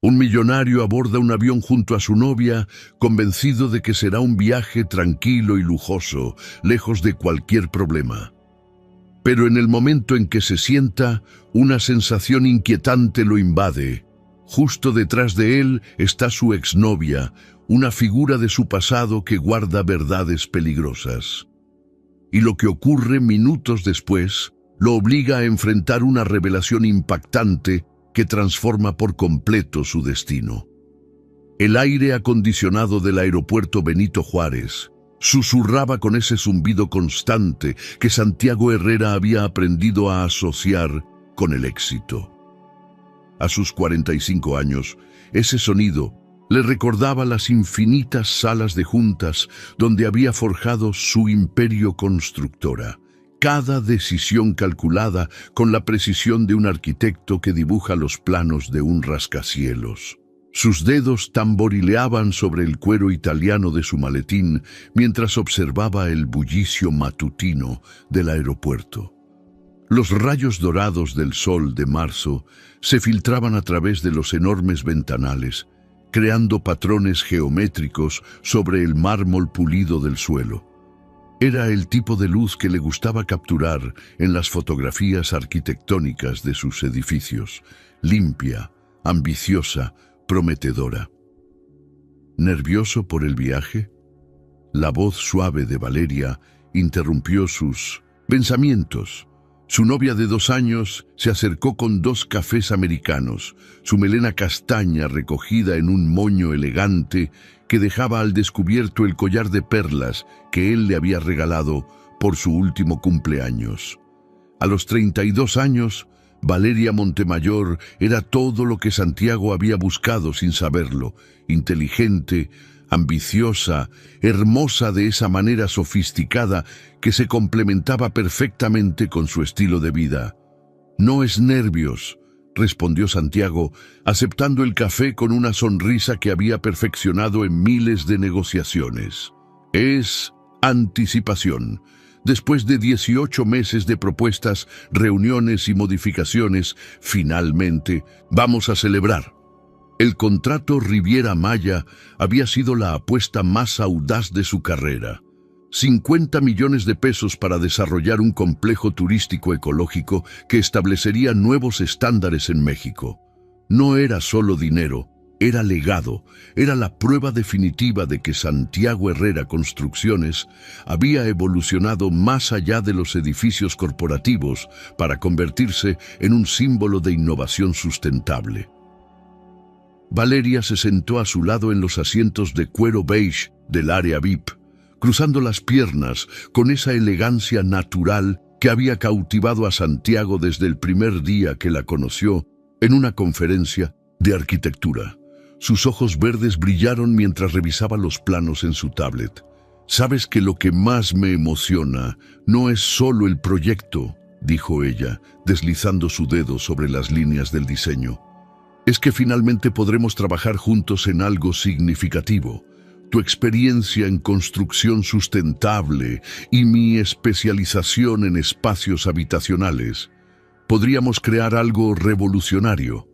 Un millonario aborda un avión junto a su novia, convencido de que será un viaje tranquilo y lujoso, lejos de cualquier problema. Pero en el momento en que se sienta, una sensación inquietante lo invade. Justo detrás de él está su exnovia, una figura de su pasado que guarda verdades peligrosas. Y lo que ocurre minutos después lo obliga a enfrentar una revelación impactante que transforma por completo su destino. El aire acondicionado del aeropuerto Benito Juárez susurraba con ese zumbido constante que Santiago Herrera había aprendido a asociar con el éxito. A sus 45 años, ese sonido le recordaba las infinitas salas de juntas donde había forjado su imperio constructora. Cada decisión calculada con la precisión de un arquitecto que dibuja los planos de un rascacielos. Sus dedos tamborileaban sobre el cuero italiano de su maletín mientras observaba el bullicio matutino del aeropuerto. Los rayos dorados del sol de marzo se filtraban a través de los enormes ventanales, creando patrones geométricos sobre el mármol pulido del suelo. Era el tipo de luz que le gustaba capturar en las fotografías arquitectónicas de sus edificios, limpia, ambiciosa, prometedora. ¿Nervioso por el viaje? La voz suave de Valeria interrumpió sus pensamientos. Su novia de 2 años se acercó con 2 cafés americanos, su melena castaña recogida en un moño elegante que dejaba al descubierto el collar de perlas que él le había regalado por su último cumpleaños. A los 32 años, Valeria Montemayor era todo lo que Santiago había buscado sin saberlo: inteligente, ambiciosa, hermosa de esa manera sofisticada que se complementaba perfectamente con su estilo de vida. «No es nervios», respondió Santiago, aceptando el café con una sonrisa que había perfeccionado en miles de negociaciones. «Es anticipación». Después de 18 meses de propuestas, reuniones y modificaciones, finalmente vamos a celebrar. El contrato Riviera Maya había sido la apuesta más audaz de su carrera. 50 millones de pesos para desarrollar un complejo turístico ecológico que establecería nuevos estándares en México. No era solo dinero, era legado, era la prueba definitiva de que Santiago Herrera Construcciones había evolucionado más allá de los edificios corporativos para convertirse en un símbolo de innovación sustentable. Valeria se sentó a su lado en los asientos de cuero beige del área VIP, cruzando las piernas con esa elegancia natural que había cautivado a Santiago desde el primer día que la conoció en una conferencia de arquitectura. Sus ojos verdes brillaron mientras revisaba los planos en su tablet. «Sabes que lo que más me emociona no es solo el proyecto», dijo ella, deslizando su dedo sobre las líneas del diseño. «Es que finalmente podremos trabajar juntos en algo significativo. Tu experiencia en construcción sustentable y mi especialización en espacios habitacionales. Podríamos crear algo revolucionario».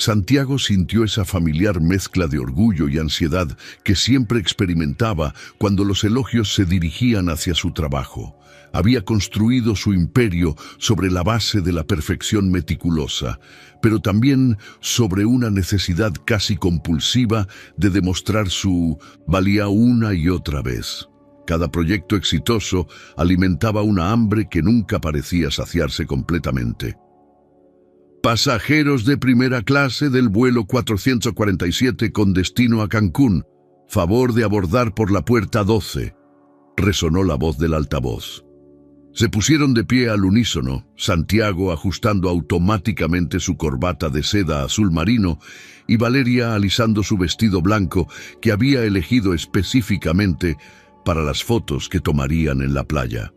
Santiago sintió esa familiar mezcla de orgullo y ansiedad que siempre experimentaba cuando los elogios se dirigían hacia su trabajo. Había construido su imperio sobre la base de la perfección meticulosa, pero también sobre una necesidad casi compulsiva de demostrar su valía una y otra vez. Cada proyecto exitoso alimentaba una hambre que nunca parecía saciarse completamente. «Pasajeros de primera clase del vuelo 447 con destino a Cancún, favor de abordar por la puerta 12», resonó la voz del altavoz. Se pusieron de pie al unísono, Santiago ajustando automáticamente su corbata de seda azul marino y Valeria alisando su vestido blanco que había elegido específicamente para las fotos que tomarían en la playa.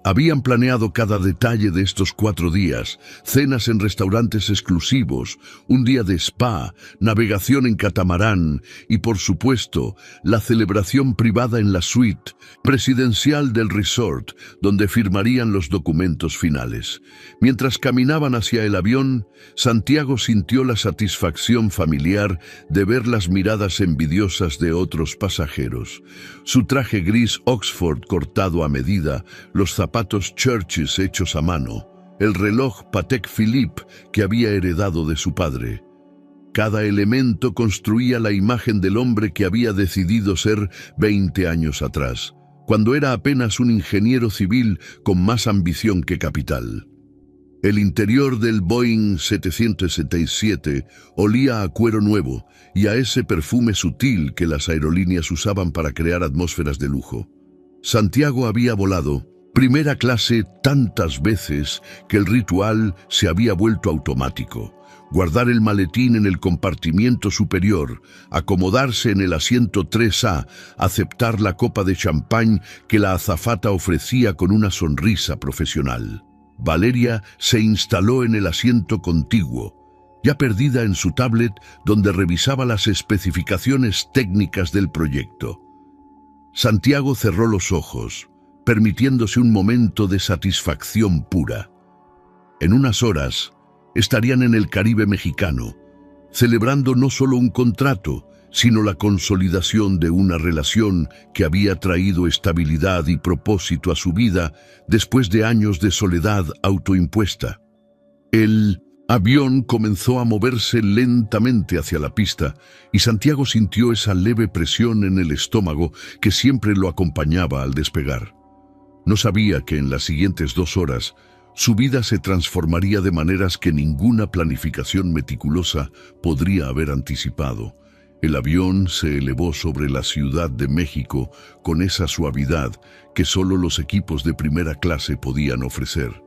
Habían planeado cada detalle de estos 4 días, cenas en restaurantes exclusivos, un día de spa, navegación en catamarán y, por supuesto, la celebración privada en la suite presidencial del resort, donde firmarían los documentos finales. Mientras caminaban hacia el avión, Santiago sintió la satisfacción familiar de ver las miradas envidiosas de otros pasajeros. Su traje gris Oxford cortado a medida, los zapatos Church's hechos a mano, el reloj Patek Philippe que había heredado de su padre. Cada elemento construía la imagen del hombre que había decidido ser 20 años atrás, cuando era apenas un ingeniero civil con más ambición que capital. El interior del Boeing 767 olía a cuero nuevo y a ese perfume sutil que las aerolíneas usaban para crear atmósferas de lujo. Santiago había volado primera clase tantas veces que el ritual se había vuelto automático. Guardar el maletín en el compartimiento superior, acomodarse en el asiento 3A, aceptar la copa de champán que la azafata ofrecía con una sonrisa profesional. Valeria se instaló en el asiento contiguo, ya perdida en su tablet donde revisaba las especificaciones técnicas del proyecto. Santiago cerró los ojos, permitiéndose un momento de satisfacción pura. En unas horas, estarían en el Caribe mexicano, celebrando no solo un contrato, sino la consolidación de una relación que había traído estabilidad y propósito a su vida después de años de soledad autoimpuesta. El avión comenzó a moverse lentamente hacia la pista y Santiago sintió esa leve presión en el estómago que siempre lo acompañaba al despegar. No sabía que en las siguientes 2 horas su vida se transformaría de maneras que ninguna planificación meticulosa podría haber anticipado. El avión se elevó sobre la Ciudad de México con esa suavidad que solo los equipos de primera clase podían ofrecer.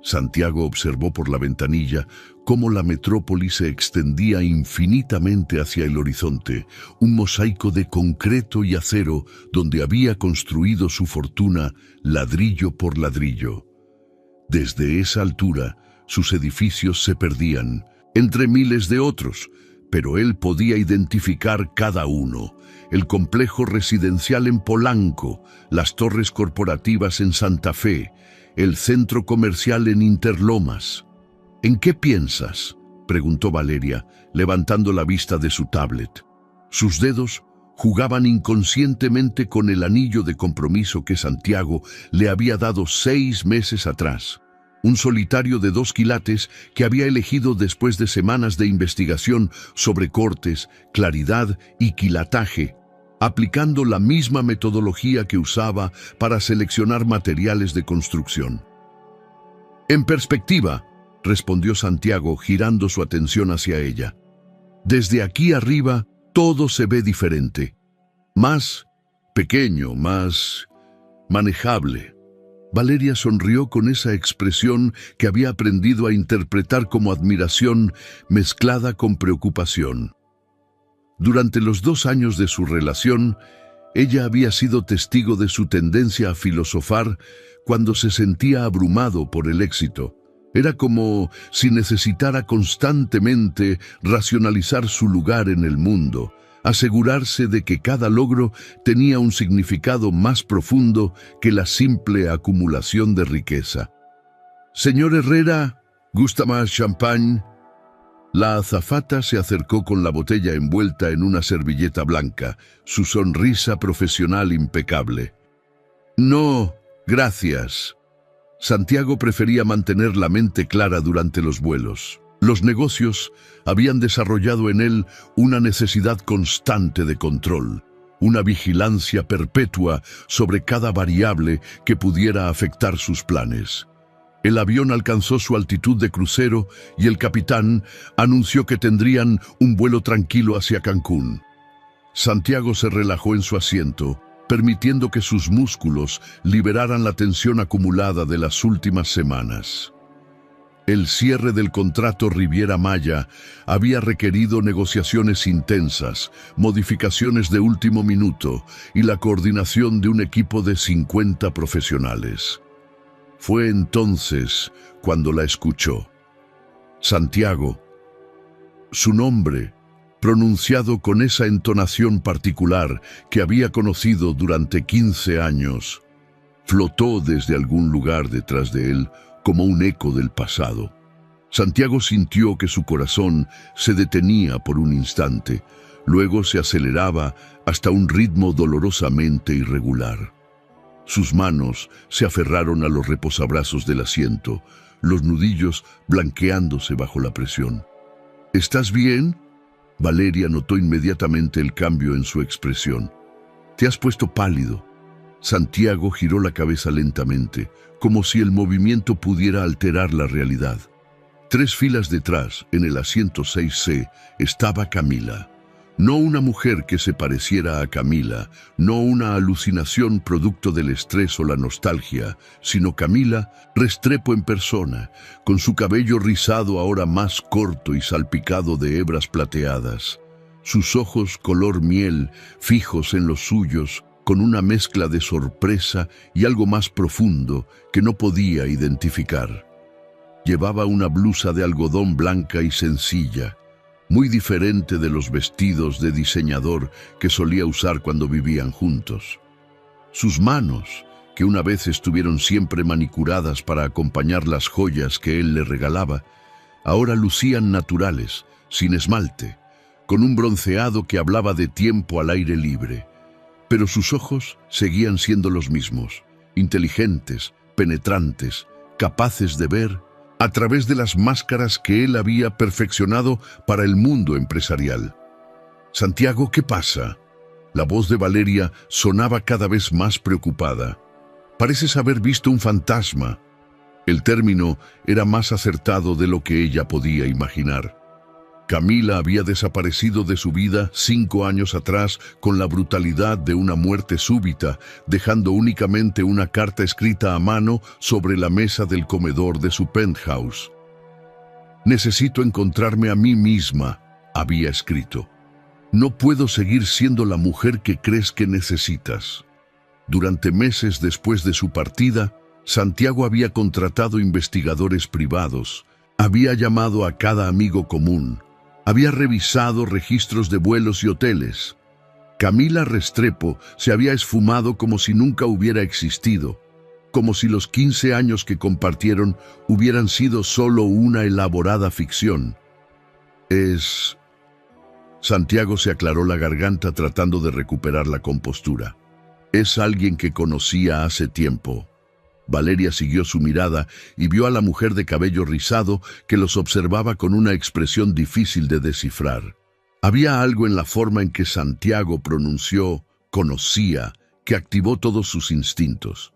Santiago observó por la ventanilla cómo la metrópoli se extendía infinitamente hacia el horizonte, un mosaico de concreto y acero donde había construido su fortuna ladrillo por ladrillo. Desde esa altura, sus edificios se perdían, entre miles de otros, pero él podía identificar cada uno: el complejo residencial en Polanco, las torres corporativas en Santa Fe, el centro comercial en Interlomas. ¿En qué piensas?, preguntó Valeria, levantando la vista de su tablet. Sus dedos jugaban inconscientemente con el anillo de compromiso que Santiago le había dado 6 meses atrás. Un solitario de 2 quilates que había elegido después de semanas de investigación sobre cortes, claridad y quilataje, aplicando la misma metodología que usaba para seleccionar materiales de construcción. En perspectiva, respondió Santiago, girando su atención hacia ella. Desde aquí arriba, todo se ve diferente. Más pequeño, más manejable. Valeria sonrió con esa expresión que había aprendido a interpretar como admiración mezclada con preocupación. Durante los 2 años de su relación, ella había sido testigo de su tendencia a filosofar cuando se sentía abrumado por el éxito. Era como si necesitara constantemente racionalizar su lugar en el mundo, asegurarse de que cada logro tenía un significado más profundo que la simple acumulación de riqueza. «Señor Herrera, ¿gusta más champán?». La azafata se acercó con la botella envuelta en una servilleta blanca, su sonrisa profesional impecable. «No, gracias». Santiago prefería mantener la mente clara durante los vuelos. Los negocios habían desarrollado en él una necesidad constante de control, una vigilancia perpetua sobre cada variable que pudiera afectar sus planes. El avión alcanzó su altitud de crucero y el capitán anunció que tendrían un vuelo tranquilo hacia Cancún. Santiago se relajó en su asiento, permitiendo que sus músculos liberaran la tensión acumulada de las últimas semanas. El cierre del contrato Riviera Maya había requerido negociaciones intensas, modificaciones de último minuto y la coordinación de un equipo de 50 profesionales. Fue entonces cuando la escuchó. Santiago, su nombre, pronunciado con esa entonación particular que había conocido durante 15 años, flotó desde algún lugar detrás de él como un eco del pasado. Santiago sintió que su corazón se detenía por un instante, luego se aceleraba hasta un ritmo dolorosamente irregular. Sus manos se aferraron a los reposabrazos del asiento, los nudillos blanqueándose bajo la presión. ¿Estás bien? Valeria notó inmediatamente el cambio en su expresión. Te has puesto pálido. Santiago giró la cabeza lentamente, como si el movimiento pudiera alterar la realidad. 3 filas detrás, en el asiento 6C, estaba Camila. No una mujer que se pareciera a Camila, no una alucinación producto del estrés o la nostalgia, sino Camila Restrepo en persona, con su cabello rizado ahora más corto y salpicado de hebras plateadas. Sus ojos color miel, fijos en los suyos, con una mezcla de sorpresa y algo más profundo que no podía identificar. Llevaba una blusa de algodón blanca y sencilla, muy diferente de los vestidos de diseñador que solía usar cuando vivían juntos. Sus manos, que una vez estuvieron siempre manicuradas para acompañar las joyas que él le regalaba, ahora lucían naturales, sin esmalte, con un bronceado que hablaba de tiempo al aire libre. Pero sus ojos seguían siendo los mismos, inteligentes, penetrantes, capaces de ver a través de las máscaras que él había perfeccionado para el mundo empresarial. Santiago, ¿qué pasa? La voz de Valeria sonaba cada vez más preocupada. Pareces haber visto un fantasma. El término era más acertado de lo que ella podía imaginar. Camila había desaparecido de su vida 5 años atrás con la brutalidad de una muerte súbita, dejando únicamente una carta escrita a mano sobre la mesa del comedor de su penthouse. «Necesito encontrarme a mí misma», había escrito. «No puedo seguir siendo la mujer que crees que necesitas». Durante meses después de su partida, Santiago había contratado investigadores privados, había llamado a cada amigo común, había revisado registros de vuelos y hoteles. Camila Restrepo se había esfumado como si nunca hubiera existido, como si los 15 años que compartieron hubieran sido solo una elaborada ficción. Santiago se aclaró la garganta tratando de recuperar la compostura. Es alguien que conocía hace tiempo. Valeria siguió su mirada y vio a la mujer de cabello rizado que los observaba con una expresión difícil de descifrar. Había algo en la forma en que Santiago pronunció «conocía» que activó todos sus instintos.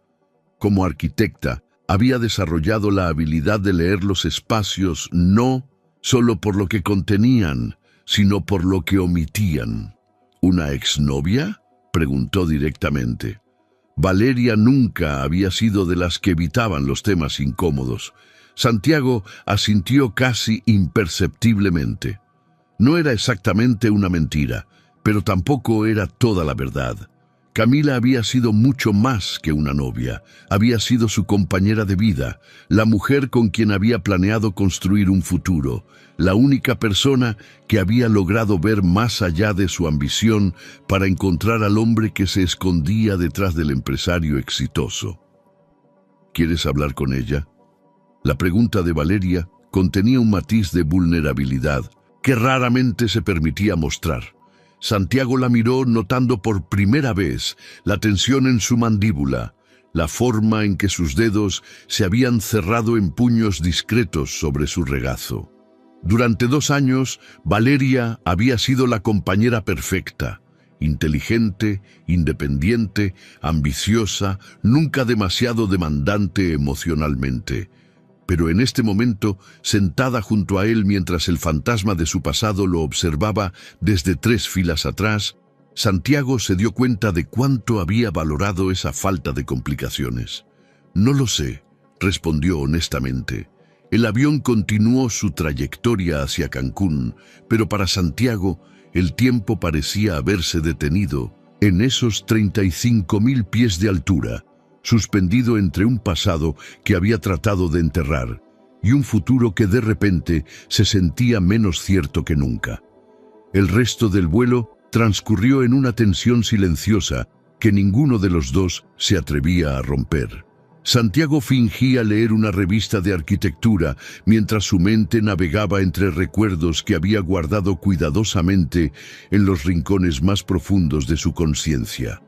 Como arquitecta, había desarrollado la habilidad de leer los espacios no solo por lo que contenían, sino por lo que omitían. ¿Una exnovia?, preguntó directamente. Valeria nunca había sido de las que evitaban los temas incómodos. Santiago asintió casi imperceptiblemente. No era exactamente una mentira, pero tampoco era toda la verdad. Camila había sido mucho más que una novia. Había sido su compañera de vida, la mujer con quien había planeado construir un futuro, la única persona que había logrado ver más allá de su ambición para encontrar al hombre que se escondía detrás del empresario exitoso. ¿Quieres hablar con ella? La pregunta de Valeria contenía un matiz de vulnerabilidad que raramente se permitía mostrar. Santiago la miró notando por primera vez la tensión en su mandíbula, la forma en que sus dedos se habían cerrado en puños discretos sobre su regazo. Durante 2 años, Valeria había sido la compañera perfecta, inteligente, independiente, ambiciosa, nunca demasiado demandante emocionalmente. Pero en este momento, sentada junto a él mientras el fantasma de su pasado lo observaba desde 3 filas atrás, Santiago se dio cuenta de cuánto había valorado esa falta de complicaciones. «No lo sé», respondió honestamente. El avión continuó su trayectoria hacia Cancún, pero para Santiago el tiempo parecía haberse detenido en esos 35.000 pies de altura, suspendido entre un pasado que había tratado de enterrar y un futuro que de repente se sentía menos cierto que nunca. El resto del vuelo transcurrió en una tensión silenciosa que ninguno de los dos se atrevía a romper. Santiago fingía leer una revista de arquitectura mientras su mente navegaba entre recuerdos que había guardado cuidadosamente en los rincones más profundos de su conciencia.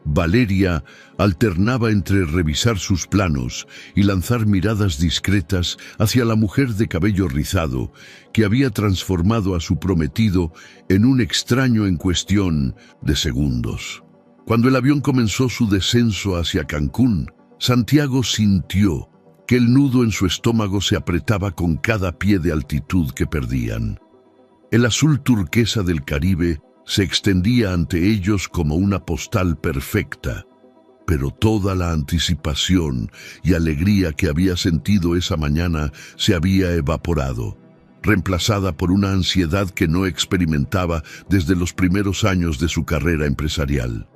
Valeria alternaba entre revisar sus planos y lanzar miradas discretas hacia la mujer de cabello rizado que había transformado a su prometido en un extraño en cuestión de segundos. Cuando el avión comenzó su descenso hacia Cancún, Santiago sintió que el nudo en su estómago se apretaba con cada pie de altitud que perdían. El azul turquesa del Caribe se extendía ante ellos como una postal perfecta, pero toda la anticipación y alegría que había sentido esa mañana se había evaporado, reemplazada por una ansiedad que no experimentaba desde los primeros años de su carrera empresarial.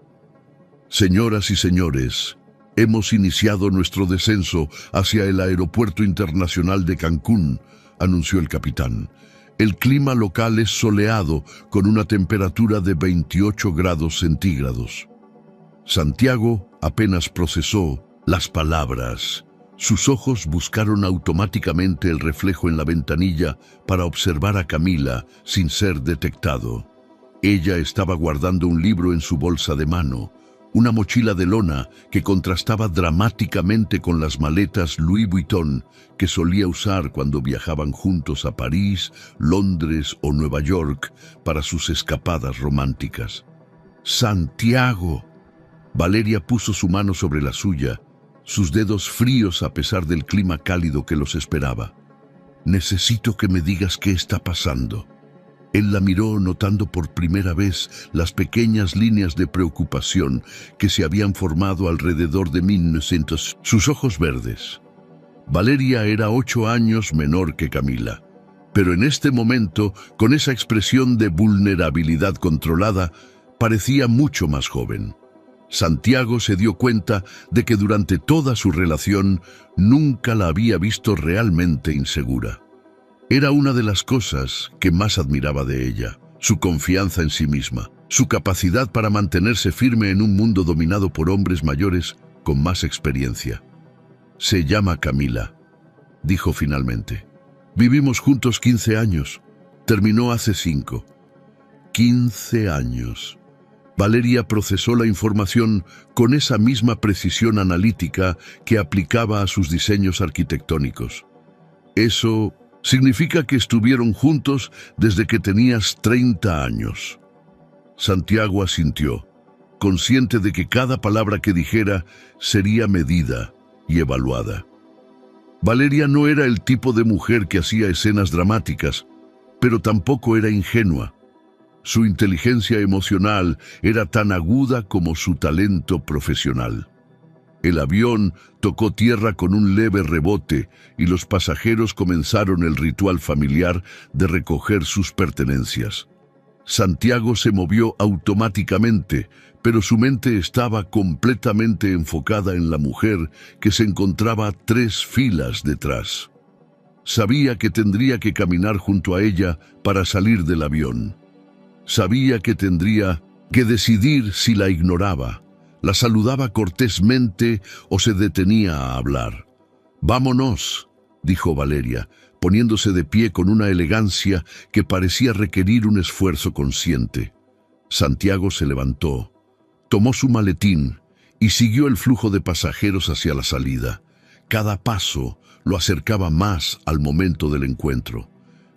Señoras y señores, hemos iniciado nuestro descenso hacia el Aeropuerto Internacional de Cancún, anunció el capitán. El clima local es soleado con una temperatura de 28 grados centígrados. Santiago apenas procesó las palabras. Sus ojos buscaron automáticamente el reflejo en la ventanilla para observar a Camila sin ser detectado. Ella estaba guardando un libro en su bolsa de mano, una mochila de lona que contrastaba dramáticamente con las maletas Louis Vuitton que solía usar cuando viajaban juntos a París, Londres o Nueva York para sus escapadas románticas. ¡Santiago! Valeria puso su mano sobre la suya, sus dedos fríos a pesar del clima cálido que los esperaba. Necesito que me digas qué está pasando. Él la miró notando por primera vez las pequeñas líneas de preocupación que se habían formado alrededor de 1900. Sus ojos verdes. Valeria era 8 años menor que Camila, pero en este momento, con esa expresión de vulnerabilidad controlada, parecía mucho más joven. Santiago se dio cuenta de que durante toda su relación nunca la había visto realmente insegura. Era una de las cosas que más admiraba de ella, su confianza en sí misma, su capacidad para mantenerse firme en un mundo dominado por hombres mayores con más experiencia. Se llama Camila, dijo finalmente. Vivimos juntos 15 años. Terminó hace 5. 15 años. Valeria procesó la información con esa misma precisión analítica que aplicaba a sus diseños arquitectónicos. Eso significa que estuvieron juntos desde que tenías 30 años. Santiago asintió, consciente de que cada palabra que dijera sería medida y evaluada. Valeria no era el tipo de mujer que hacía escenas dramáticas, pero tampoco era ingenua. Su inteligencia emocional era tan aguda como su talento profesional. El avión tocó tierra con un leve rebote y los pasajeros comenzaron el ritual familiar de recoger sus pertenencias. Santiago se movió automáticamente, pero su mente estaba completamente enfocada en la mujer que se encontraba 3 filas detrás. Sabía que tendría que caminar junto a ella para salir del avión. Sabía que tendría que decidir si la ignoraba, la saludaba cortésmente o se detenía a hablar. «Vámonos», dijo Valeria, poniéndose de pie con una elegancia que parecía requerir un esfuerzo consciente. Santiago se levantó, tomó su maletín y siguió el flujo de pasajeros hacia la salida. Cada paso lo acercaba más al momento del encuentro.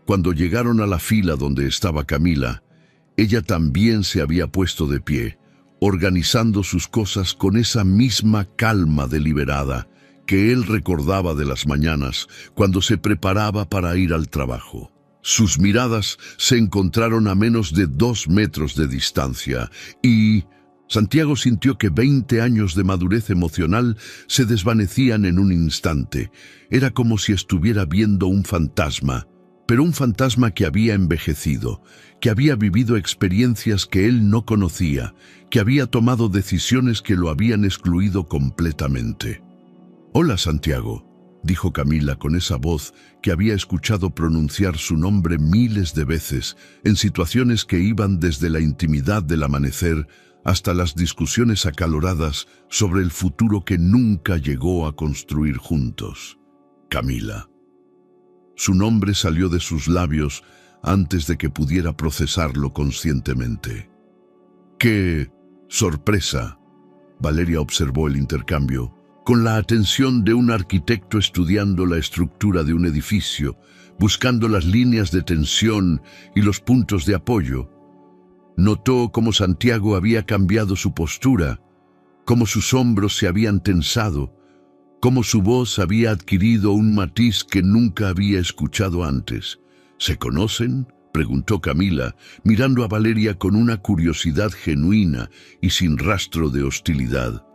Cuando llegaron a la fila donde estaba Camila, ella también se había puesto de pie, organizando sus cosas con esa misma calma deliberada que él recordaba de las mañanas cuando se preparaba para ir al trabajo. Sus miradas se encontraron a menos de 2 metros de distancia y Santiago sintió que 20 años de madurez emocional se desvanecían en un instante. Era como si estuviera viendo un fantasma, pero un fantasma que había envejecido, que había vivido experiencias que él no conocía, que había tomado decisiones que lo habían excluido completamente. «Hola, Santiago», dijo Camila con esa voz que había escuchado pronunciar su nombre miles de veces en situaciones que iban desde la intimidad del amanecer hasta las discusiones acaloradas sobre el futuro que nunca llegó a construir juntos. Camila. Su nombre salió de sus labios antes de que pudiera procesarlo conscientemente. ¡Qué sorpresa! Valeria observó el intercambio con la atención de un arquitecto estudiando la estructura de un edificio, buscando las líneas de tensión y los puntos de apoyo. Notó cómo Santiago había cambiado su postura, cómo sus hombros se habían tensado, cómo su voz había adquirido un matiz que nunca había escuchado antes. «¿Se conocen?», preguntó Camila, mirando a Valeria con una curiosidad genuina y sin rastro de hostilidad.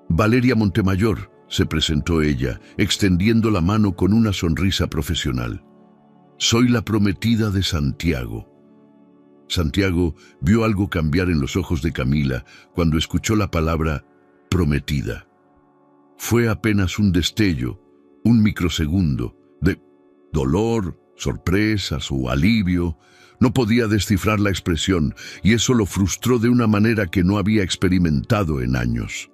«Valeria Montemayor», se presentó ella, extendiendo la mano con una sonrisa profesional. «Soy la prometida de Santiago». Santiago vio algo cambiar en los ojos de Camila cuando escuchó la palabra prometida. Fue apenas un destello, un microsegundo, de dolor, sorpresas o alivio. No podía descifrar la expresión y eso lo frustró de una manera que no había experimentado en años.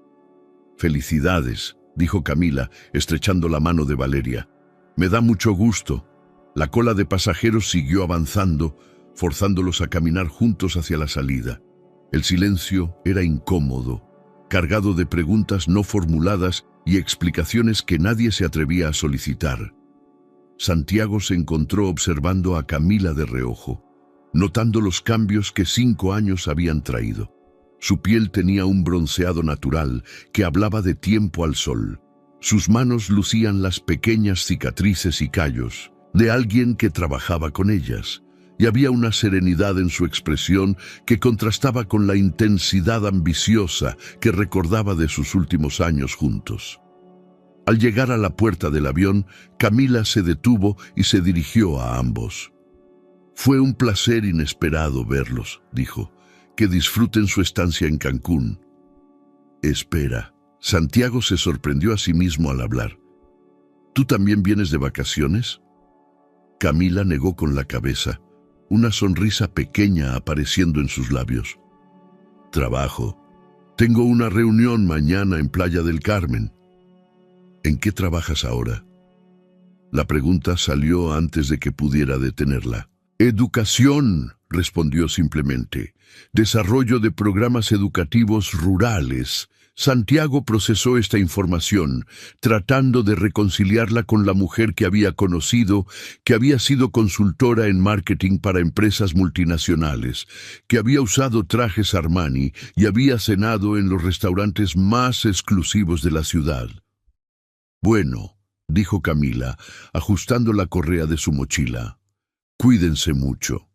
«Felicidades», dijo Camila, estrechando la mano de Valeria. «Me da mucho gusto». La cola de pasajeros siguió avanzando, forzándolos a caminar juntos hacia la salida. El silencio era incómodo, cargado de preguntas no formuladas y explicaciones que nadie se atrevía a solicitar. Santiago se encontró observando a Camila de reojo, notando los cambios que 5 años habían traído. Su piel tenía un bronceado natural que hablaba de tiempo al sol. Sus manos lucían las pequeñas cicatrices y callos de alguien que trabajaba con ellas, y había una serenidad en su expresión que contrastaba con la intensidad ambiciosa que recordaba de sus últimos años juntos. Al llegar a la puerta del avión, Camila se detuvo y se dirigió a ambos. «Fue un placer inesperado verlos», dijo. «Que disfruten su estancia en Cancún». «Espera». Santiago se sorprendió a sí mismo al hablar. «¿Tú también vienes de vacaciones?». Camila negó con la cabeza, una sonrisa pequeña apareciendo en sus labios. «Trabajo. Tengo una reunión mañana en Playa del Carmen». «¿En qué trabajas ahora?». La pregunta salió antes de que pudiera detenerla. «Educación», respondió simplemente. «Desarrollo de programas educativos rurales». Santiago procesó esta información, tratando de reconciliarla con la mujer que había conocido, que había sido consultora en marketing para empresas multinacionales, que había usado trajes Armani y había cenado en los restaurantes más exclusivos de la ciudad. «Bueno», dijo Camila, ajustando la correa de su mochila, «cuídense mucho».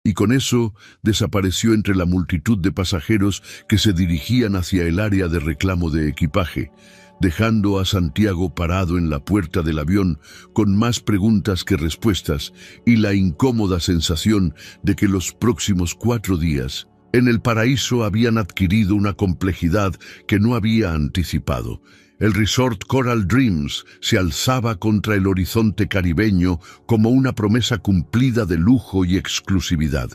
Y con eso desapareció entre la multitud de pasajeros que se dirigían hacia el área de reclamo de equipaje, dejando a Santiago parado en la puerta del avión con más preguntas que respuestas y la incómoda sensación de que los próximos 4 días en el paraíso habían adquirido una complejidad que no había anticipado. El resort Coral Dreams se alzaba contra el horizonte caribeño como una promesa cumplida de lujo y exclusividad.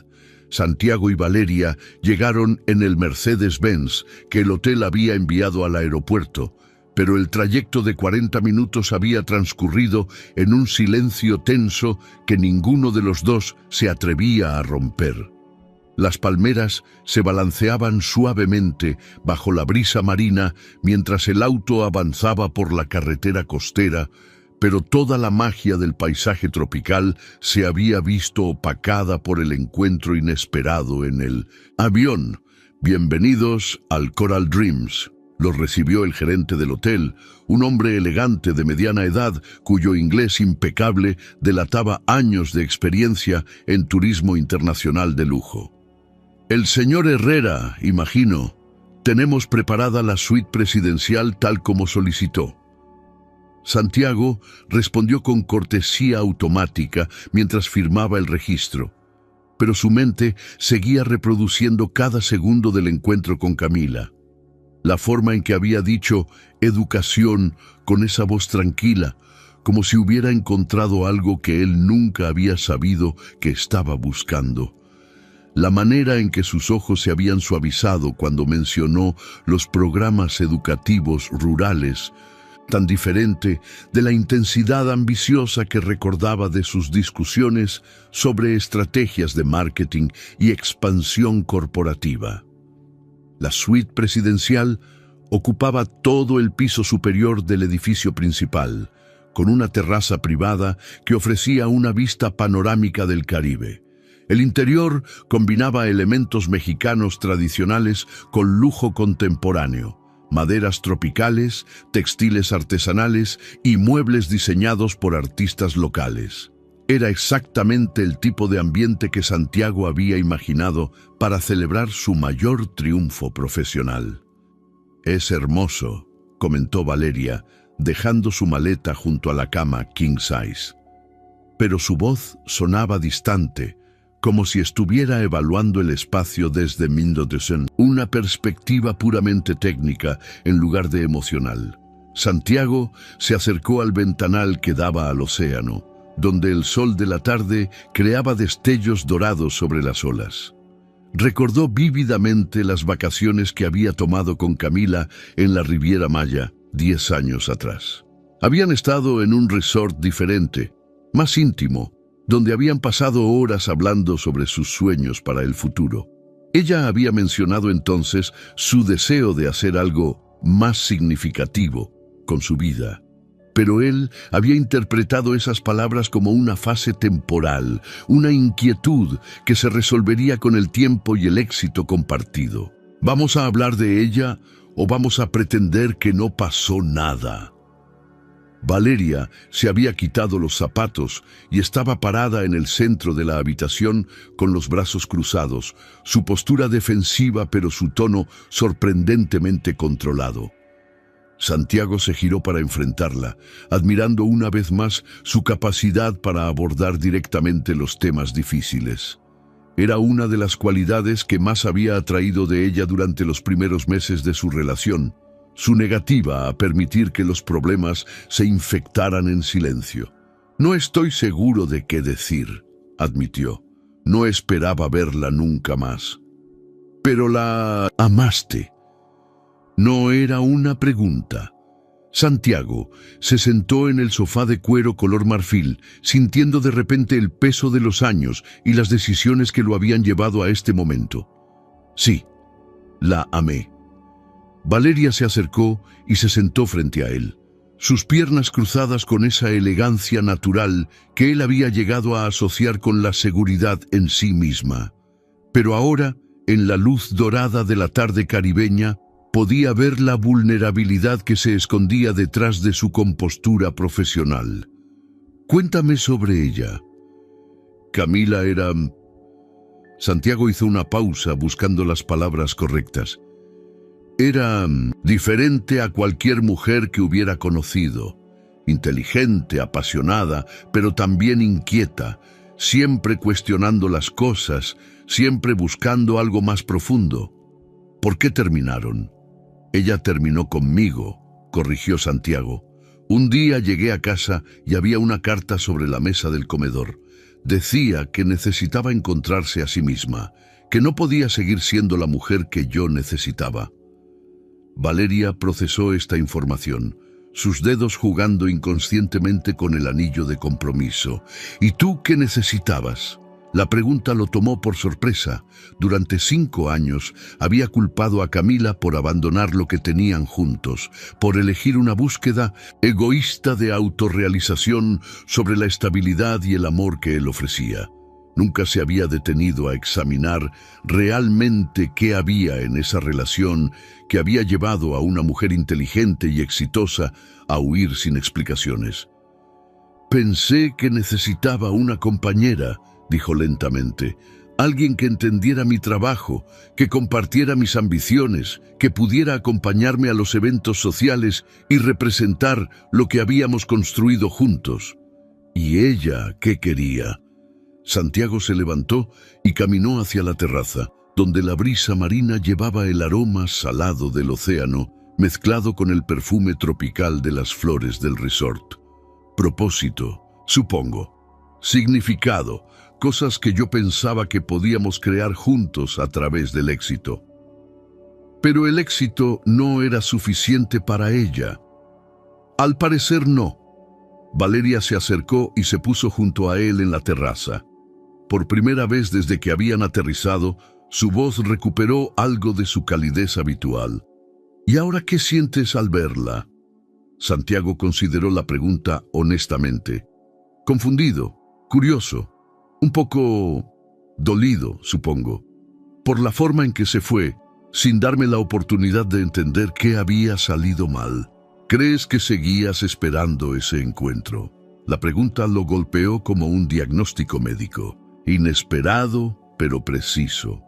Santiago y Valeria llegaron en el Mercedes-Benz que el hotel había enviado al aeropuerto, pero el trayecto de 40 minutos había transcurrido en un silencio tenso que ninguno de los dos se atrevía a romper. Las palmeras se balanceaban suavemente bajo la brisa marina mientras el auto avanzaba por la carretera costera, pero toda la magia del paisaje tropical se había visto opacada por el encuentro inesperado en el avión. «Bienvenidos al Coral Dreams», los recibió el gerente del hotel, un hombre elegante de mediana edad cuyo inglés impecable delataba años de experiencia en turismo internacional de lujo. «El señor Herrera, imagino. Tenemos preparada la suite presidencial tal como solicitó». Santiago respondió con cortesía automática mientras firmaba el registro, pero su mente seguía reproduciendo cada segundo del encuentro con Camila. La forma en que había dicho educación con esa voz tranquila, como si hubiera encontrado algo que él nunca había sabido que estaba buscando. La manera en que sus ojos se habían suavizado cuando mencionó los programas educativos rurales, tan diferente de la intensidad ambiciosa que recordaba de sus discusiones sobre estrategias de marketing y expansión corporativa. La suite presidencial ocupaba todo el piso superior del edificio principal, con una terraza privada que ofrecía una vista panorámica del Caribe. El interior combinaba elementos mexicanos tradicionales con lujo contemporáneo, maderas tropicales, textiles artesanales y muebles diseñados por artistas locales. Era exactamente el tipo de ambiente que Santiago había imaginado para celebrar su mayor triunfo profesional. «Es hermoso», comentó Valeria, dejando su maleta junto a la cama king size. Pero su voz sonaba distante, como si estuviera evaluando el espacio desde una perspectiva puramente técnica en lugar de emocional. Santiago se acercó al ventanal que daba al océano, donde el sol de la tarde creaba destellos dorados sobre las olas. Recordó vívidamente las vacaciones que había tomado con Camila en la Riviera Maya 10 años atrás. Habían estado en un resort diferente, más íntimo, donde habían pasado horas hablando sobre sus sueños para el futuro. Ella había mencionado entonces su deseo de hacer algo más significativo con su vida. Pero él había interpretado esas palabras como una fase temporal, una inquietud que se resolvería con el tiempo y el éxito compartido. ¿Vamos a hablar de ella o vamos a pretender que no pasó nada? Valeria se había quitado los zapatos y estaba parada en el centro de la habitación con los brazos cruzados, su postura defensiva pero su tono sorprendentemente controlado. Santiago se giró para enfrentarla, admirando una vez más su capacidad para abordar directamente los temas difíciles. Era una de las cualidades que más había atraído de ella durante los primeros meses de su relación, su negativa a permitir que los problemas se infectaran en silencio. «No estoy seguro de qué decir», admitió. «No esperaba verla nunca más». «Pero la amaste». No era una pregunta. Santiago se sentó en el sofá de cuero color marfil, sintiendo de repente el peso de los años y las decisiones que lo habían llevado a este momento. «Sí, la amé». Valeria se acercó y se sentó frente a él, sus piernas cruzadas con esa elegancia natural que él había llegado a asociar con la seguridad en sí misma. Pero ahora, en la luz dorada de la tarde caribeña, podía ver la vulnerabilidad que se escondía detrás de su compostura profesional. «Cuéntame sobre ella». Camila era... Santiago hizo una pausa buscando las palabras correctas. Era diferente a cualquier mujer que hubiera conocido. Inteligente, apasionada, pero también inquieta, siempre cuestionando las cosas, siempre buscando algo más profundo. ¿Por qué terminaron? Ella terminó conmigo, corrigió Santiago. Un día llegué a casa y había una carta sobre la mesa del comedor. Decía que necesitaba encontrarse a sí misma, que no podía seguir siendo la mujer que yo necesitaba. Valeria procesó esta información, sus dedos jugando inconscientemente con el anillo de compromiso. ¿Y tú qué necesitabas? La pregunta lo tomó por sorpresa. Durante 5 años había culpado a Camila por abandonar lo que tenían juntos, por elegir una búsqueda egoísta de autorrealización sobre la estabilidad y el amor que él ofrecía. Nunca se había detenido a examinar realmente qué había en esa relación que había llevado a una mujer inteligente y exitosa a huir sin explicaciones. «Pensé que necesitaba una compañera», dijo lentamente, Alguien que entendiera mi trabajo, que compartiera mis ambiciones, que pudiera acompañarme a los eventos sociales y representar lo que habíamos construido juntos. ¿Y ella qué quería? Santiago se levantó y caminó hacia la terraza, donde la brisa marina llevaba el aroma salado del océano, mezclado con el perfume tropical de las flores del resort. Propósito, supongo. Significado, cosas que yo pensaba que podíamos crear juntos a través del éxito. Pero el éxito no era suficiente para ella. Al parecer no. Valeria se acercó y se puso junto a él en la terraza. Por primera vez desde que habían aterrizado, su voz recuperó algo de su calidez habitual. ¿Y ahora qué sientes al verla? Santiago consideró la pregunta honestamente. Confundido, curioso, un poco dolido, supongo, por la forma en que se fue, sin darme la oportunidad de entender qué había salido mal. ¿Crees que seguías esperando ese encuentro? La pregunta lo golpeó como un diagnóstico médico. Inesperado, pero preciso.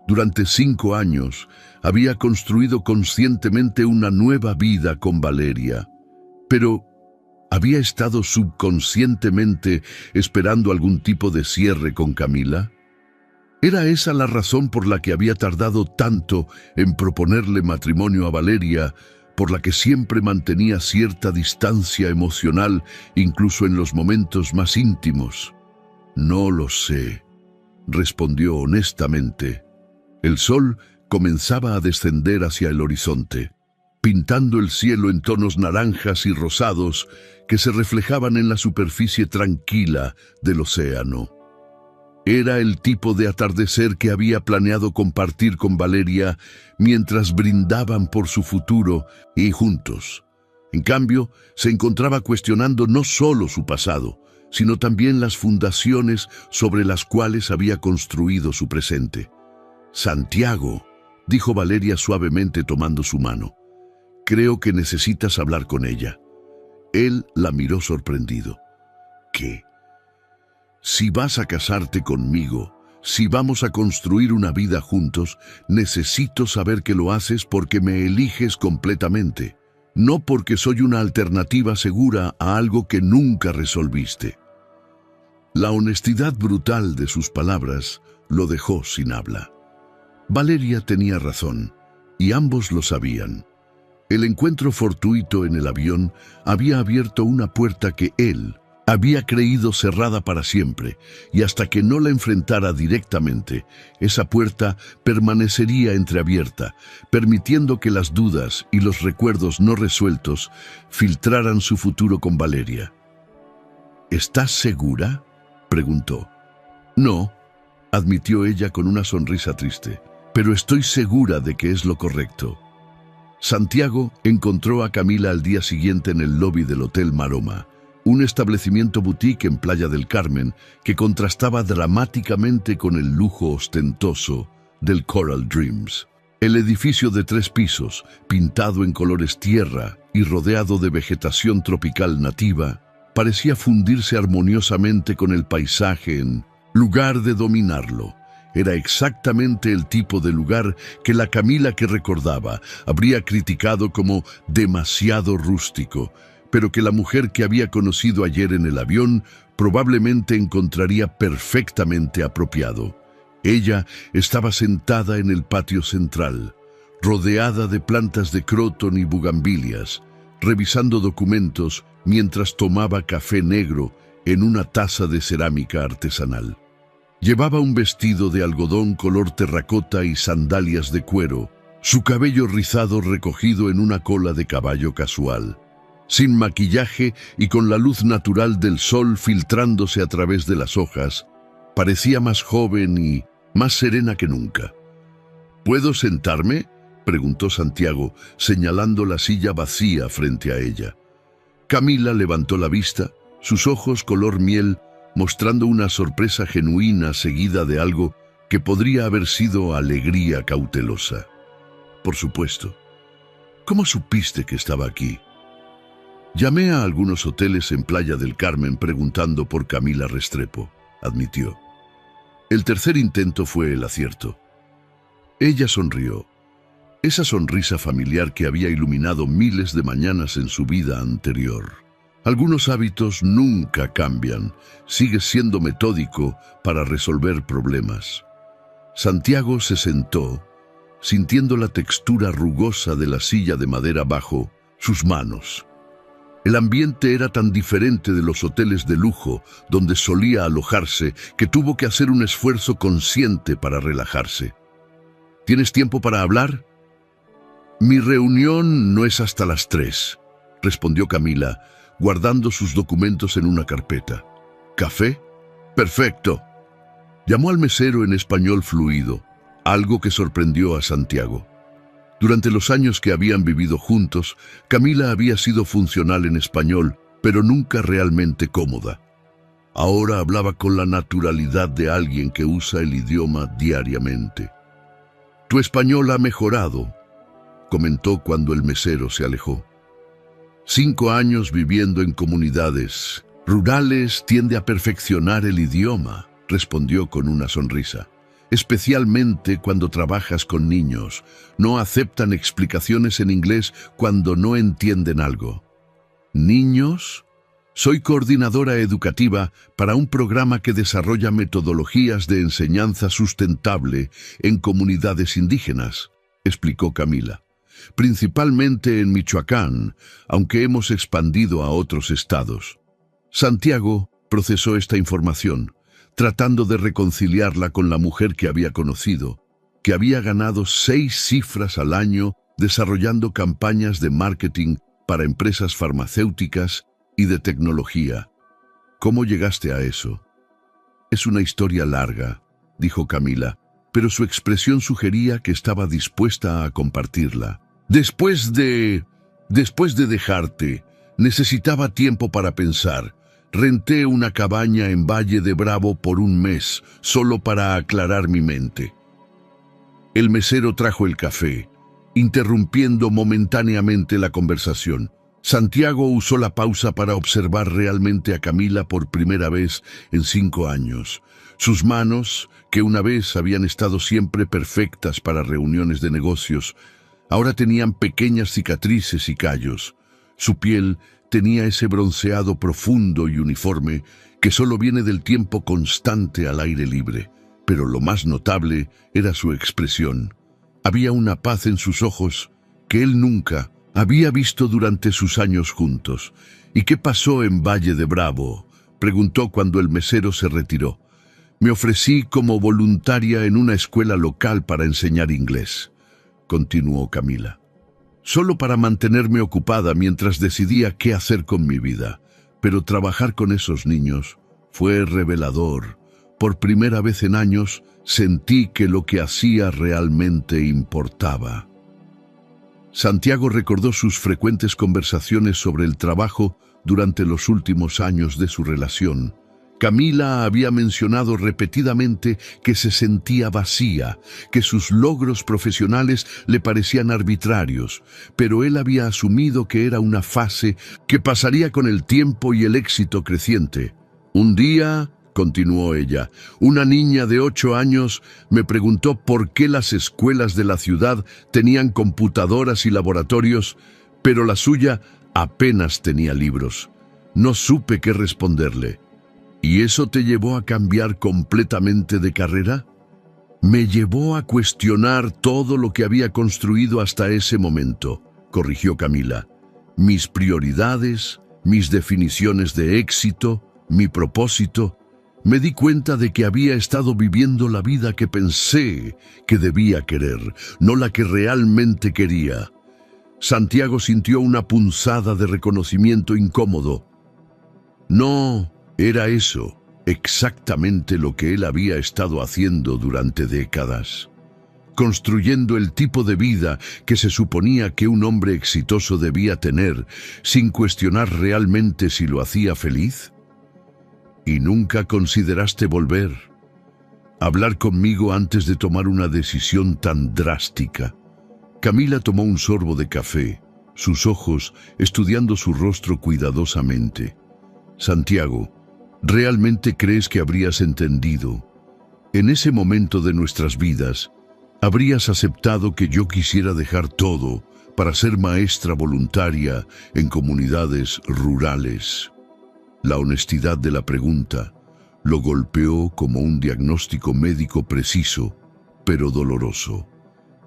Durante 5 años, había construido conscientemente una nueva vida con Valeria. Pero, ¿había estado subconscientemente esperando algún tipo de cierre con Camila? ¿Era esa la razón por la que había tardado tanto en proponerle matrimonio a Valeria, por la que siempre mantenía cierta distancia emocional, incluso en los momentos más íntimos? No lo sé, respondió honestamente. El sol comenzaba a descender hacia el horizonte, pintando el cielo en tonos naranjas y rosados que se reflejaban en la superficie tranquila del océano. Era el tipo de atardecer que había planeado compartir con Valeria mientras brindaban por su futuro y juntos. En cambio, se encontraba cuestionando no solo su pasado, sino también las fundaciones sobre las cuales había construido su presente. Santiago, dijo Valeria suavemente tomando su mano, creo que necesitas hablar con ella. Él la miró sorprendido. ¿Qué? Si vas a casarte conmigo, si vamos a construir una vida juntos, necesito saber que lo haces porque me eliges completamente, no porque soy una alternativa segura a algo que nunca resolviste. La honestidad brutal de sus palabras lo dejó sin habla. Valeria tenía razón, y ambos lo sabían. El encuentro fortuito en el avión había abierto una puerta que él había creído cerrada para siempre, y hasta que no la enfrentara directamente, esa puerta permanecería entreabierta, permitiendo que las dudas y los recuerdos no resueltos filtraran su futuro con Valeria. ¿Estás segura?, preguntó. No, admitió ella con una sonrisa triste, pero estoy segura de que es lo correcto. Santiago encontró a Camila al día siguiente en el lobby del Hotel Maroma, un establecimiento boutique en Playa del Carmen que contrastaba dramáticamente con el lujo ostentoso del Coral Dreams. El edificio de 3 pisos, pintado en colores tierra y rodeado de vegetación tropical nativa, parecía fundirse armoniosamente con el paisaje en lugar de dominarlo. Era exactamente el tipo de lugar que la Camila que recordaba habría criticado como demasiado rústico, pero que la mujer que había conocido ayer en el avión probablemente encontraría perfectamente apropiado. Ella estaba sentada en el patio central, rodeada de plantas de crotón y bugambilias, revisando documentos mientras tomaba café negro en una taza de cerámica artesanal. Llevaba un vestido de algodón color terracota y sandalias de cuero, su cabello rizado recogido en una cola de caballo casual. Sin maquillaje y con la luz natural del sol filtrándose a través de las hojas, parecía más joven y más serena que nunca. ¿Puedo sentarme?, preguntó Santiago, señalando la silla vacía frente a ella. Camila levantó la vista, sus ojos color miel, mostrando una sorpresa genuina seguida de algo que podría haber sido alegría cautelosa. Por supuesto. ¿Cómo supiste que estaba aquí? Llamé a algunos hoteles en Playa del Carmen preguntando por Camila Restrepo, admitió. El tercer intento fue el acierto. Ella sonrió. Esa sonrisa familiar que había iluminado miles de mañanas en su vida anterior. Algunos hábitos nunca cambian. Sigues siendo metódico para resolver problemas. Santiago se sentó, sintiendo la textura rugosa de la silla de madera bajo sus manos. El ambiente era tan diferente de los hoteles de lujo donde solía alojarse que tuvo que hacer un esfuerzo consciente para relajarse. ¿Tienes tiempo para hablar? Mi reunión no es hasta las 3, respondió Camila, guardando sus documentos en una carpeta. ¿Café? Perfecto. Llamó al mesero en español fluido, algo que sorprendió a Santiago. Durante los años que habían vivido juntos, Camila había sido funcional en español, pero nunca realmente cómoda. Ahora hablaba con la naturalidad de alguien que usa el idioma diariamente. «Tu español ha mejorado», comentó cuando el mesero se alejó. 5 años viviendo en comunidades rurales tiende a perfeccionar el idioma, respondió con una sonrisa. Especialmente cuando trabajas con niños. No aceptan explicaciones en inglés cuando no entienden algo. ¿Niños? Soy coordinadora educativa para un programa que desarrolla metodologías de enseñanza sustentable en comunidades indígenas, explicó Camila. Principalmente en Michoacán, aunque hemos expandido a otros estados. Santiago procesó esta información, tratando de reconciliarla con la mujer que había conocido, que había ganado 6 cifras al año desarrollando campañas de marketing para empresas farmacéuticas y de tecnología. ¿Cómo llegaste a eso? Es una historia larga, dijo Camila, pero su expresión sugería que estaba dispuesta a compartirla. Después de dejarte, necesitaba tiempo para pensar. Renté una cabaña en Valle de Bravo por 1 mes, solo para aclarar mi mente. El mesero trajo el café, interrumpiendo momentáneamente la conversación. Santiago usó la pausa para observar realmente a Camila por primera vez en 5 años. Sus manos, que una vez habían estado siempre perfectas para reuniones de negocios, ahora tenían pequeñas cicatrices y callos. Su piel tenía ese bronceado profundo y uniforme que solo viene del tiempo constante al aire libre, pero lo más notable era su expresión. Había una paz en sus ojos que él nunca había visto durante sus años juntos. ¿Y qué pasó en Valle de Bravo?, preguntó cuando el mesero se retiró. Me ofrecí como voluntaria en una escuela local para enseñar inglés, continuó Camila. Solo para mantenerme ocupada mientras decidía qué hacer con mi vida. Pero trabajar con esos niños fue revelador. Por primera vez en años sentí que lo que hacía realmente importaba. Santiago recordó sus frecuentes conversaciones sobre el trabajo durante los últimos años de su relación. Camila había mencionado repetidamente que se sentía vacía, que sus logros profesionales le parecían arbitrarios, pero él había asumido que era una fase que pasaría con el tiempo y el éxito creciente. Un día, continuó ella, una niña de 8 años me preguntó por qué las escuelas de la ciudad tenían computadoras y laboratorios, pero la suya apenas tenía libros. No supe qué responderle. ¿Y eso te llevó a cambiar completamente de carrera? Me llevó a cuestionar todo lo que había construido hasta ese momento, corrigió Camila. Mis prioridades, mis definiciones de éxito, mi propósito. Me di cuenta de que había estado viviendo la vida que pensé que debía querer, no la que realmente quería. Santiago sintió una punzada de reconocimiento incómodo. No, era eso, exactamente lo que él había estado haciendo durante décadas. Construyendo el tipo de vida que se suponía que un hombre exitoso debía tener, sin cuestionar realmente si lo hacía feliz. ¿Y nunca consideraste volver? Hablar conmigo antes de tomar una decisión tan drástica. Camila tomó un sorbo de café, sus ojos estudiando su rostro cuidadosamente. Santiago, ¿realmente crees que habrías entendido? En ese momento de nuestras vidas, habrías aceptado que yo quisiera dejar todo para ser maestra voluntaria en comunidades rurales. La honestidad de la pregunta lo golpeó como un diagnóstico médico preciso, pero doloroso.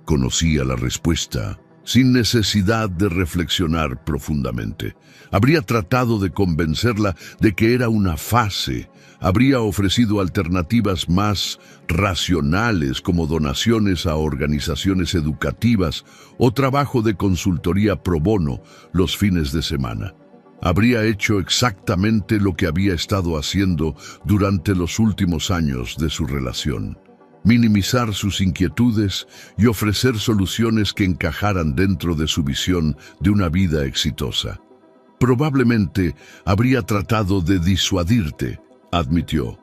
Conocía la respuesta sin necesidad de reflexionar profundamente. Habría tratado de convencerla de que era una fase. Habría ofrecido alternativas más racionales como donaciones a organizaciones educativas o trabajo de consultoría pro bono los fines de semana. Habría hecho exactamente lo que había estado haciendo durante los últimos años de su relación: minimizar sus inquietudes y ofrecer soluciones que encajaran dentro de su visión de una vida exitosa. Probablemente habría tratado de disuadirte, admitió.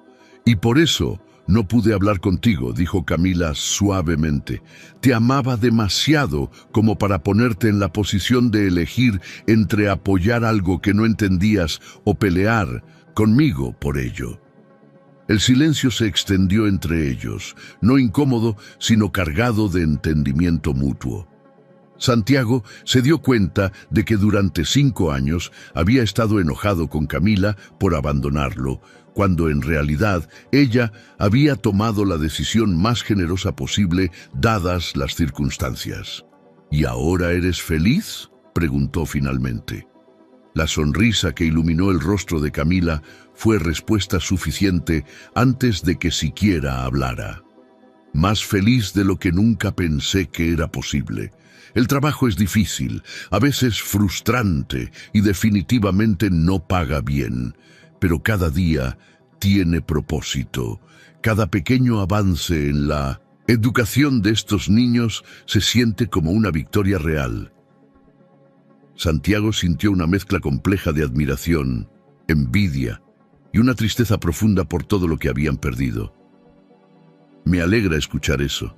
Y por eso no pude hablar contigo, dijo Camila suavemente. Te amaba demasiado como para ponerte en la posición de elegir entre apoyar algo que no entendías o pelear conmigo por ello. El silencio se extendió entre ellos, no incómodo, sino cargado de entendimiento mutuo. Santiago se dio cuenta de que durante 5 años había estado enojado con Camila por abandonarlo, cuando en realidad ella había tomado la decisión más generosa posible dadas las circunstancias. ¿Y ahora eres feliz?, preguntó finalmente. La sonrisa que iluminó el rostro de Camila fue respuesta suficiente antes de que siquiera hablara. Más feliz de lo que nunca pensé que era posible. El trabajo es difícil, a veces frustrante y definitivamente no paga bien, pero cada día tiene propósito. Cada pequeño avance en la educación de estos niños se siente como una victoria real. Santiago sintió una mezcla compleja de admiración, envidia y una tristeza profunda por todo lo que habían perdido. Me alegra escuchar eso.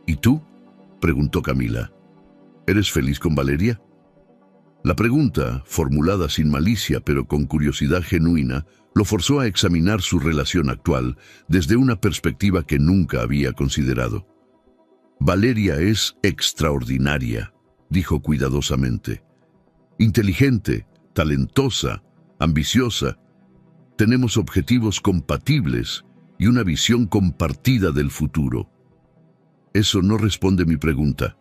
¿Y tú?, preguntó Camila. ¿Eres feliz con Valeria? La pregunta, formulada sin malicia pero con curiosidad genuina, lo forzó a examinar su relación actual desde una perspectiva que nunca había considerado. Valeria es extraordinaria, dijo cuidadosamente. Inteligente, talentosa, ambiciosa. Tenemos objetivos compatibles y una visión compartida del futuro. Eso no responde mi pregunta.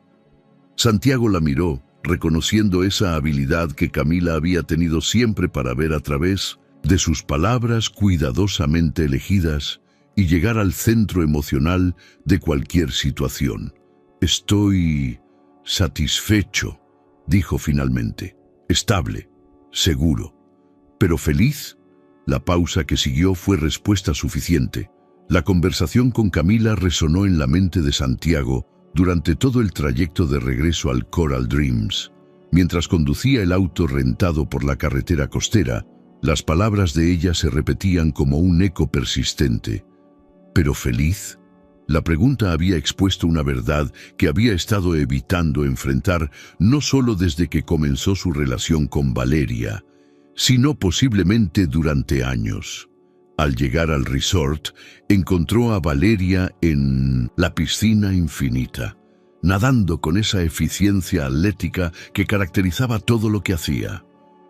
Santiago la miró, reconociendo esa habilidad que Camila había tenido siempre para ver a través de sus palabras cuidadosamente elegidas y llegar al centro emocional de cualquier situación. Estoy satisfecho, dijo finalmente. Estable, seguro. ¿Pero feliz? La pausa que siguió fue respuesta suficiente. La conversación con Camila resonó en la mente de Santiago durante todo el trayecto de regreso al Coral Dreams. Mientras conducía el auto rentado por la carretera costera, las palabras de ella se repetían como un eco persistente. ¿Pero feliz? La pregunta había expuesto una verdad que había estado evitando enfrentar no solo desde que comenzó su relación con Valeria, sino posiblemente durante años. Al llegar al resort, encontró a Valeria en la piscina infinita, nadando con esa eficiencia atlética que caracterizaba todo lo que hacía.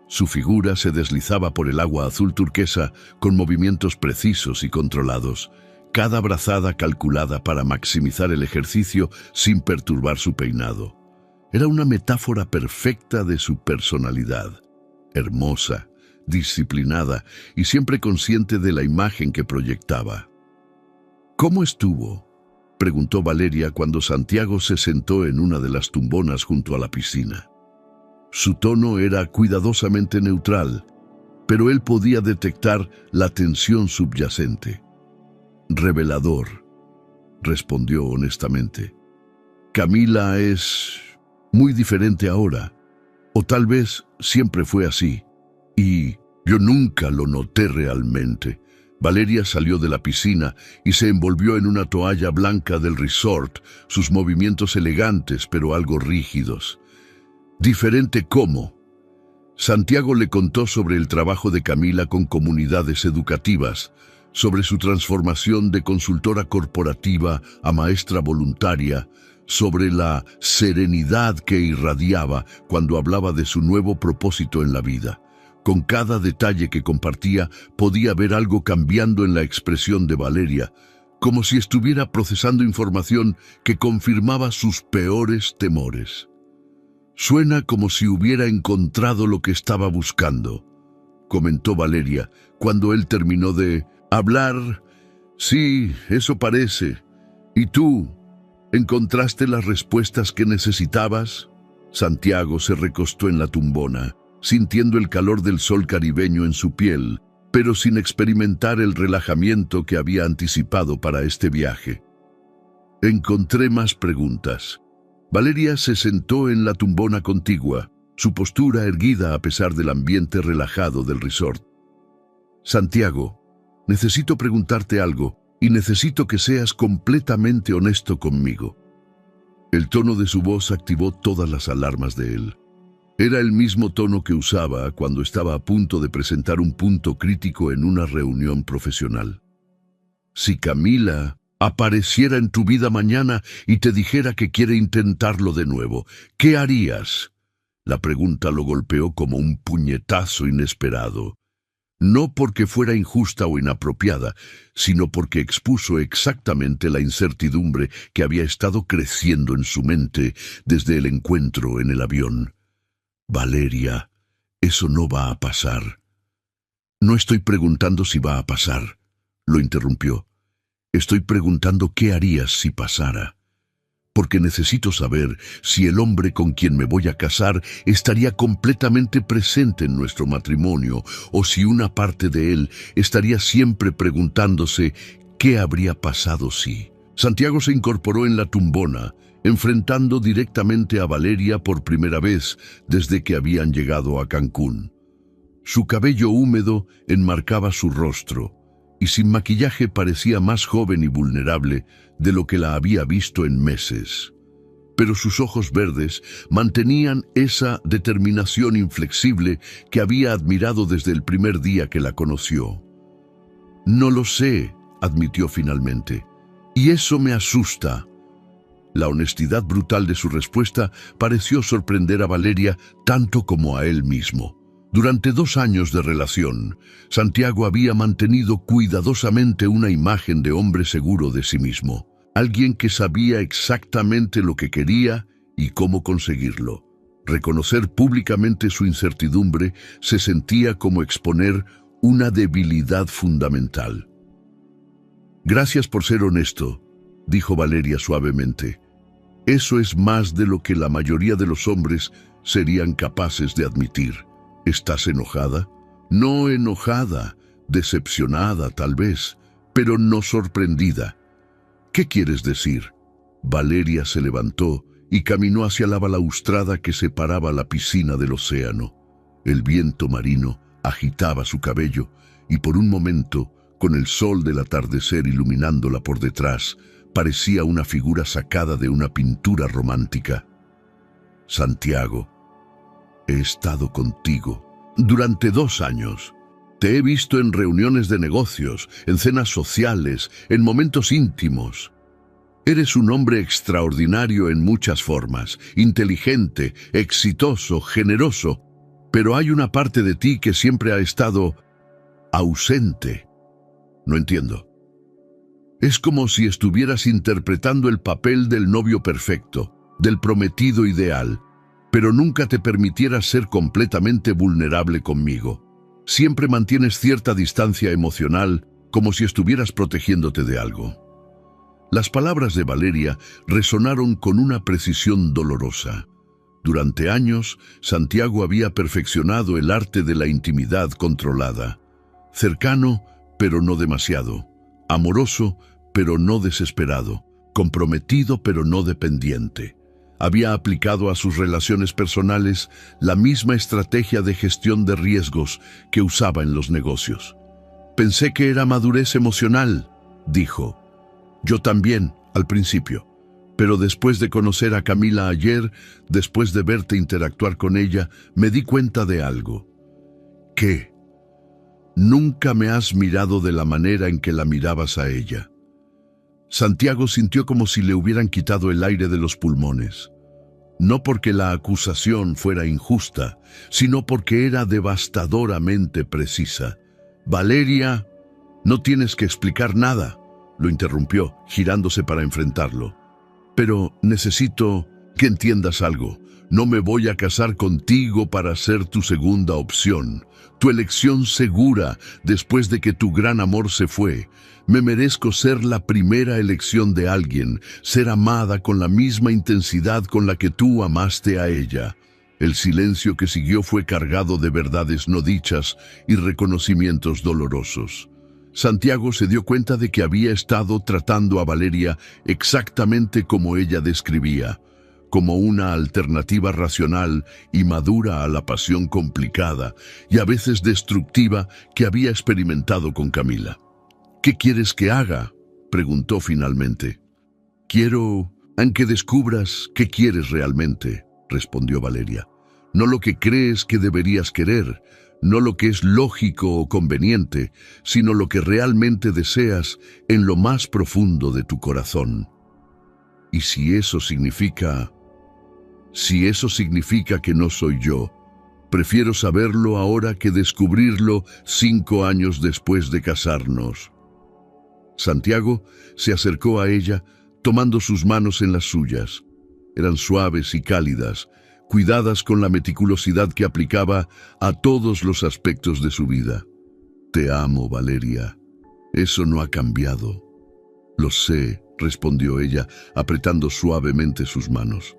Su figura se deslizaba por el agua azul turquesa con movimientos precisos y controlados, cada brazada calculada para maximizar el ejercicio sin perturbar su peinado. Era una metáfora perfecta de su personalidad, hermosa, disciplinada y siempre consciente de la imagen que proyectaba. ¿Cómo estuvo?, preguntó Valeria cuando Santiago se sentó en una de las tumbonas junto a la piscina. Su tono era cuidadosamente neutral, pero él podía detectar la tensión subyacente. Revelador, respondió honestamente. Camila es muy diferente ahora, o tal vez siempre fue así, y yo nunca lo noté realmente. Valeria salió de la piscina y se envolvió en una toalla blanca del resort, sus movimientos elegantes pero algo rígidos. ¿Diferente cómo? Santiago le contó sobre el trabajo de Camila con comunidades educativas, sobre su transformación de consultora corporativa a maestra voluntaria, sobre la serenidad que irradiaba cuando hablaba de su nuevo propósito en la vida. Con cada detalle que compartía podía ver algo cambiando en la expresión de Valeria, como si estuviera procesando información que confirmaba sus peores temores. «Suena como si hubiera encontrado lo que estaba buscando», comentó Valeria cuando él terminó de hablar. «Sí, eso parece. ¿Y tú? ¿Encontraste las respuestas que necesitabas?» Santiago se recostó en la tumbona, sintiendo el calor del sol caribeño en su piel, pero sin experimentar el relajamiento que había anticipado para este viaje. «Encontré más preguntas». Valeria se sentó en la tumbona contigua, su postura erguida a pesar del ambiente relajado del resort. «Santiago, necesito preguntarte algo y necesito que seas completamente honesto conmigo». El tono de su voz activó todas las alarmas de él. Era el mismo tono que usaba cuando estaba a punto de presentar un punto crítico en una reunión profesional. «Si Camila apareciera en tu vida mañana y te dijera que quiere intentarlo de nuevo, ¿qué harías?». La pregunta lo golpeó como un puñetazo inesperado. No porque fuera injusta o inapropiada, sino porque expuso exactamente la incertidumbre que había estado creciendo en su mente desde el encuentro en el avión. «Valeria, eso no va a pasar». «No estoy preguntando si va a pasar», lo interrumpió. «Estoy preguntando qué harías si pasara. Porque necesito saber si el hombre con quien me voy a casar estaría completamente presente en nuestro matrimonio, o si una parte de él estaría siempre preguntándose qué habría pasado si». Santiago se incorporó en la tumbona, enfrentando directamente a Valeria por primera vez desde que habían llegado a Cancún. Su cabello húmedo enmarcaba su rostro, y sin maquillaje parecía más joven y vulnerable de lo que la había visto en meses. Pero sus ojos verdes mantenían esa determinación inflexible que había admirado desde el primer día que la conoció. «No lo sé», admitió finalmente, «y eso me asusta». La honestidad brutal de su respuesta pareció sorprender a Valeria tanto como a él mismo. Durante 2 años de relación, Santiago había mantenido cuidadosamente una imagen de hombre seguro de sí mismo, alguien que sabía exactamente lo que quería y cómo conseguirlo. Reconocer públicamente su incertidumbre se sentía como exponer una debilidad fundamental. «Gracias por ser honesto», dijo Valeria suavemente. «Eso es más de lo que la mayoría de los hombres serían capaces de admitir». «¿Estás enojada?». «No enojada, decepcionada tal vez, pero no sorprendida». «¿Qué quieres decir?». Valeria se levantó y caminó hacia la balaustrada que separaba la piscina del océano. El viento marino agitaba su cabello y por un momento, con el sol del atardecer iluminándola por detrás, parecía una figura sacada de una pintura romántica. «Santiago, he estado contigo durante 2 años. Te he visto en reuniones de negocios, en cenas sociales, en momentos íntimos. Eres un hombre extraordinario en muchas formas, inteligente, exitoso, generoso, pero hay una parte de ti que siempre ha estado ausente». «No entiendo». «Es como si estuvieras interpretando el papel del novio perfecto, del prometido ideal, pero nunca te permitieras ser completamente vulnerable conmigo. Siempre mantienes cierta distancia emocional, como si estuvieras protegiéndote de algo». Las palabras de Valeria resonaron con una precisión dolorosa. Durante años, Santiago había perfeccionado el arte de la intimidad controlada. Cercano, pero no demasiado. Amoroso, pero no desesperado. Comprometido, pero no dependiente. Había aplicado a sus relaciones personales la misma estrategia de gestión de riesgos que usaba en los negocios. «Pensé que era madurez emocional», dijo. «Yo también, al principio. Pero después de conocer a Camila ayer, después de verte interactuar con ella, me di cuenta de algo». «¿Qué?». Nunca me has mirado de la manera en que la mirabas a ella. Santiago sintió como si le hubieran quitado el aire de los pulmones. No porque la acusación fuera injusta, sino porque era devastadoramente precisa. Valeria, no tienes que explicar nada, lo interrumpió, girándose para enfrentarlo. Pero necesito que entiendas algo. No me voy a casar contigo para ser tu segunda opción, tu elección segura después de que tu gran amor se fue. Me merezco ser la primera elección de alguien, ser amada con la misma intensidad con la que tú amaste a ella. El silencio que siguió fue cargado de verdades no dichas y reconocimientos dolorosos. Santiago se dio cuenta de que había estado tratando a Valeria exactamente como ella describía, como una alternativa racional y madura a la pasión complicada y a veces destructiva que había experimentado con Camila. ¿Qué quieres que haga?, preguntó finalmente. Quiero que descubras qué quieres realmente, respondió Valeria. No lo que crees que deberías querer, no lo que es lógico o conveniente, sino lo que realmente deseas en lo más profundo de tu corazón. Y si eso significa que no soy yo, prefiero saberlo ahora que descubrirlo 5 años después de casarnos. Santiago se acercó a ella, tomando sus manos en las suyas. Eran suaves y cálidas, cuidadas con la meticulosidad que aplicaba a todos los aspectos de su vida. Te amo, Valeria. Eso no ha cambiado. Lo sé, respondió ella, apretando suavemente sus manos.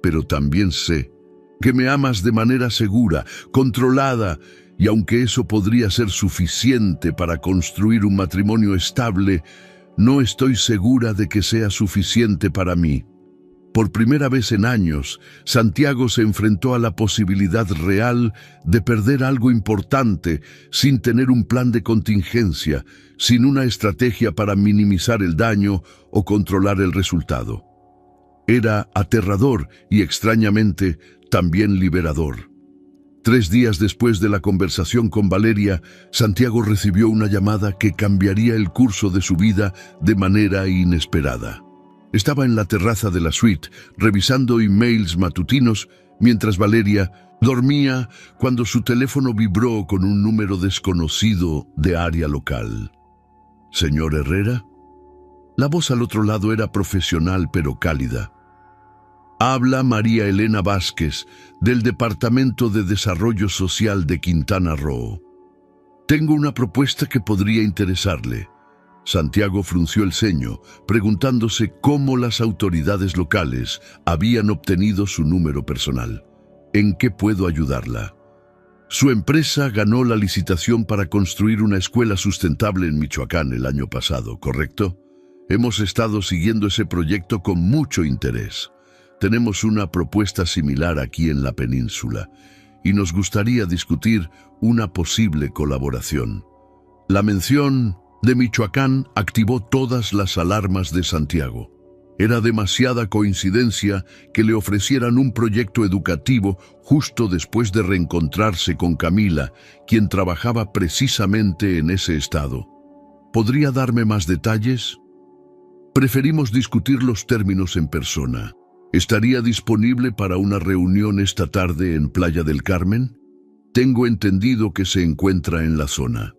Pero también sé que me amas de manera segura, controlada, y aunque eso podría ser suficiente para construir un matrimonio estable, no estoy segura de que sea suficiente para mí. Por primera vez en años, Santiago se enfrentó a la posibilidad real de perder algo importante sin tener un plan de contingencia, sin una estrategia para minimizar el daño o controlar el resultado. Era aterrador y, extrañamente, también liberador. 3 días después de la conversación con Valeria, Santiago recibió una llamada que cambiaría el curso de su vida de manera inesperada. Estaba en la terraza de la suite, revisando emails matutinos, mientras Valeria dormía cuando su teléfono vibró con un número desconocido de área local. ¿Señor Herrera? La voz al otro lado era profesional pero cálida. Habla María Elena Vázquez, del Departamento de Desarrollo Social de Quintana Roo. Tengo una propuesta que podría interesarle. Santiago frunció el ceño, preguntándose cómo las autoridades locales habían obtenido su número personal. ¿En qué puedo ayudarla? Su empresa ganó la licitación para construir una escuela sustentable en Michoacán el año pasado, ¿correcto? Hemos estado siguiendo ese proyecto con mucho interés. Tenemos una propuesta similar aquí en la península y nos gustaría discutir una posible colaboración. La mención de Michoacán activó todas las alarmas de Santiago. Era demasiada coincidencia que le ofrecieran un proyecto educativo justo después de reencontrarse con Camila, quien trabajaba precisamente en ese estado. ¿Podría darme más detalles? Preferimos discutir los términos en persona. ¿Estaría disponible para una reunión esta tarde en Playa del Carmen? Tengo entendido que se encuentra en la zona.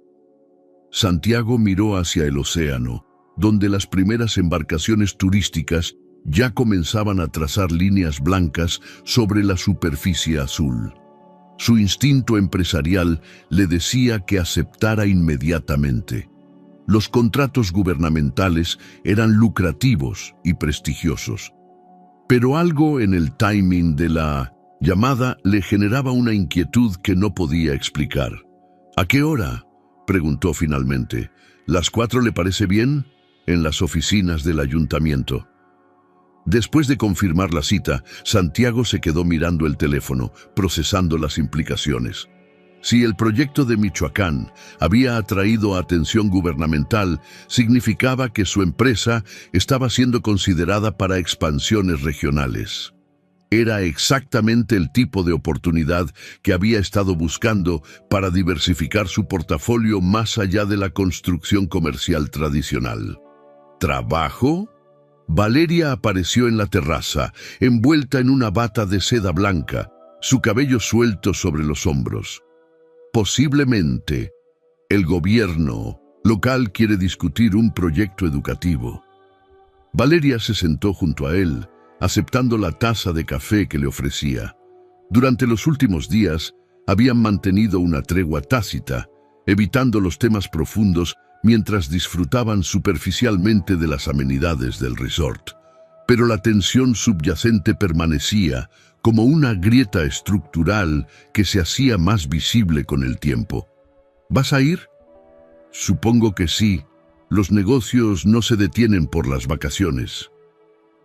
Santiago miró hacia el océano, donde las primeras embarcaciones turísticas ya comenzaban a trazar líneas blancas sobre la superficie azul. Su instinto empresarial le decía que aceptara inmediatamente. Los contratos gubernamentales eran lucrativos y prestigiosos. Pero algo en el timing de la llamada le generaba una inquietud que no podía explicar. ¿A qué hora?, preguntó finalmente. ¿Las 4 le parece bien? En las oficinas del ayuntamiento. Después de confirmar la cita, Santiago se quedó mirando el teléfono, procesando las implicaciones. Si el proyecto de Michoacán había atraído atención gubernamental, significaba que su empresa estaba siendo considerada para expansiones regionales. Era exactamente el tipo de oportunidad que había estado buscando para diversificar su portafolio más allá de la construcción comercial tradicional. ¿Trabajo? Valeria apareció en la terraza, envuelta en una bata de seda blanca, su cabello suelto sobre los hombros. Posiblemente, el gobierno local quiere discutir un proyecto educativo. Valeria se sentó junto a él, aceptando la taza de café que le ofrecía. Durante los últimos días, habían mantenido una tregua tácita, evitando los temas profundos mientras disfrutaban superficialmente de las amenidades del resort. Pero la tensión subyacente permanecía como una grieta estructural que se hacía más visible con el tiempo. ¿Vas a ir? Supongo que sí. Los negocios no se detienen por las vacaciones.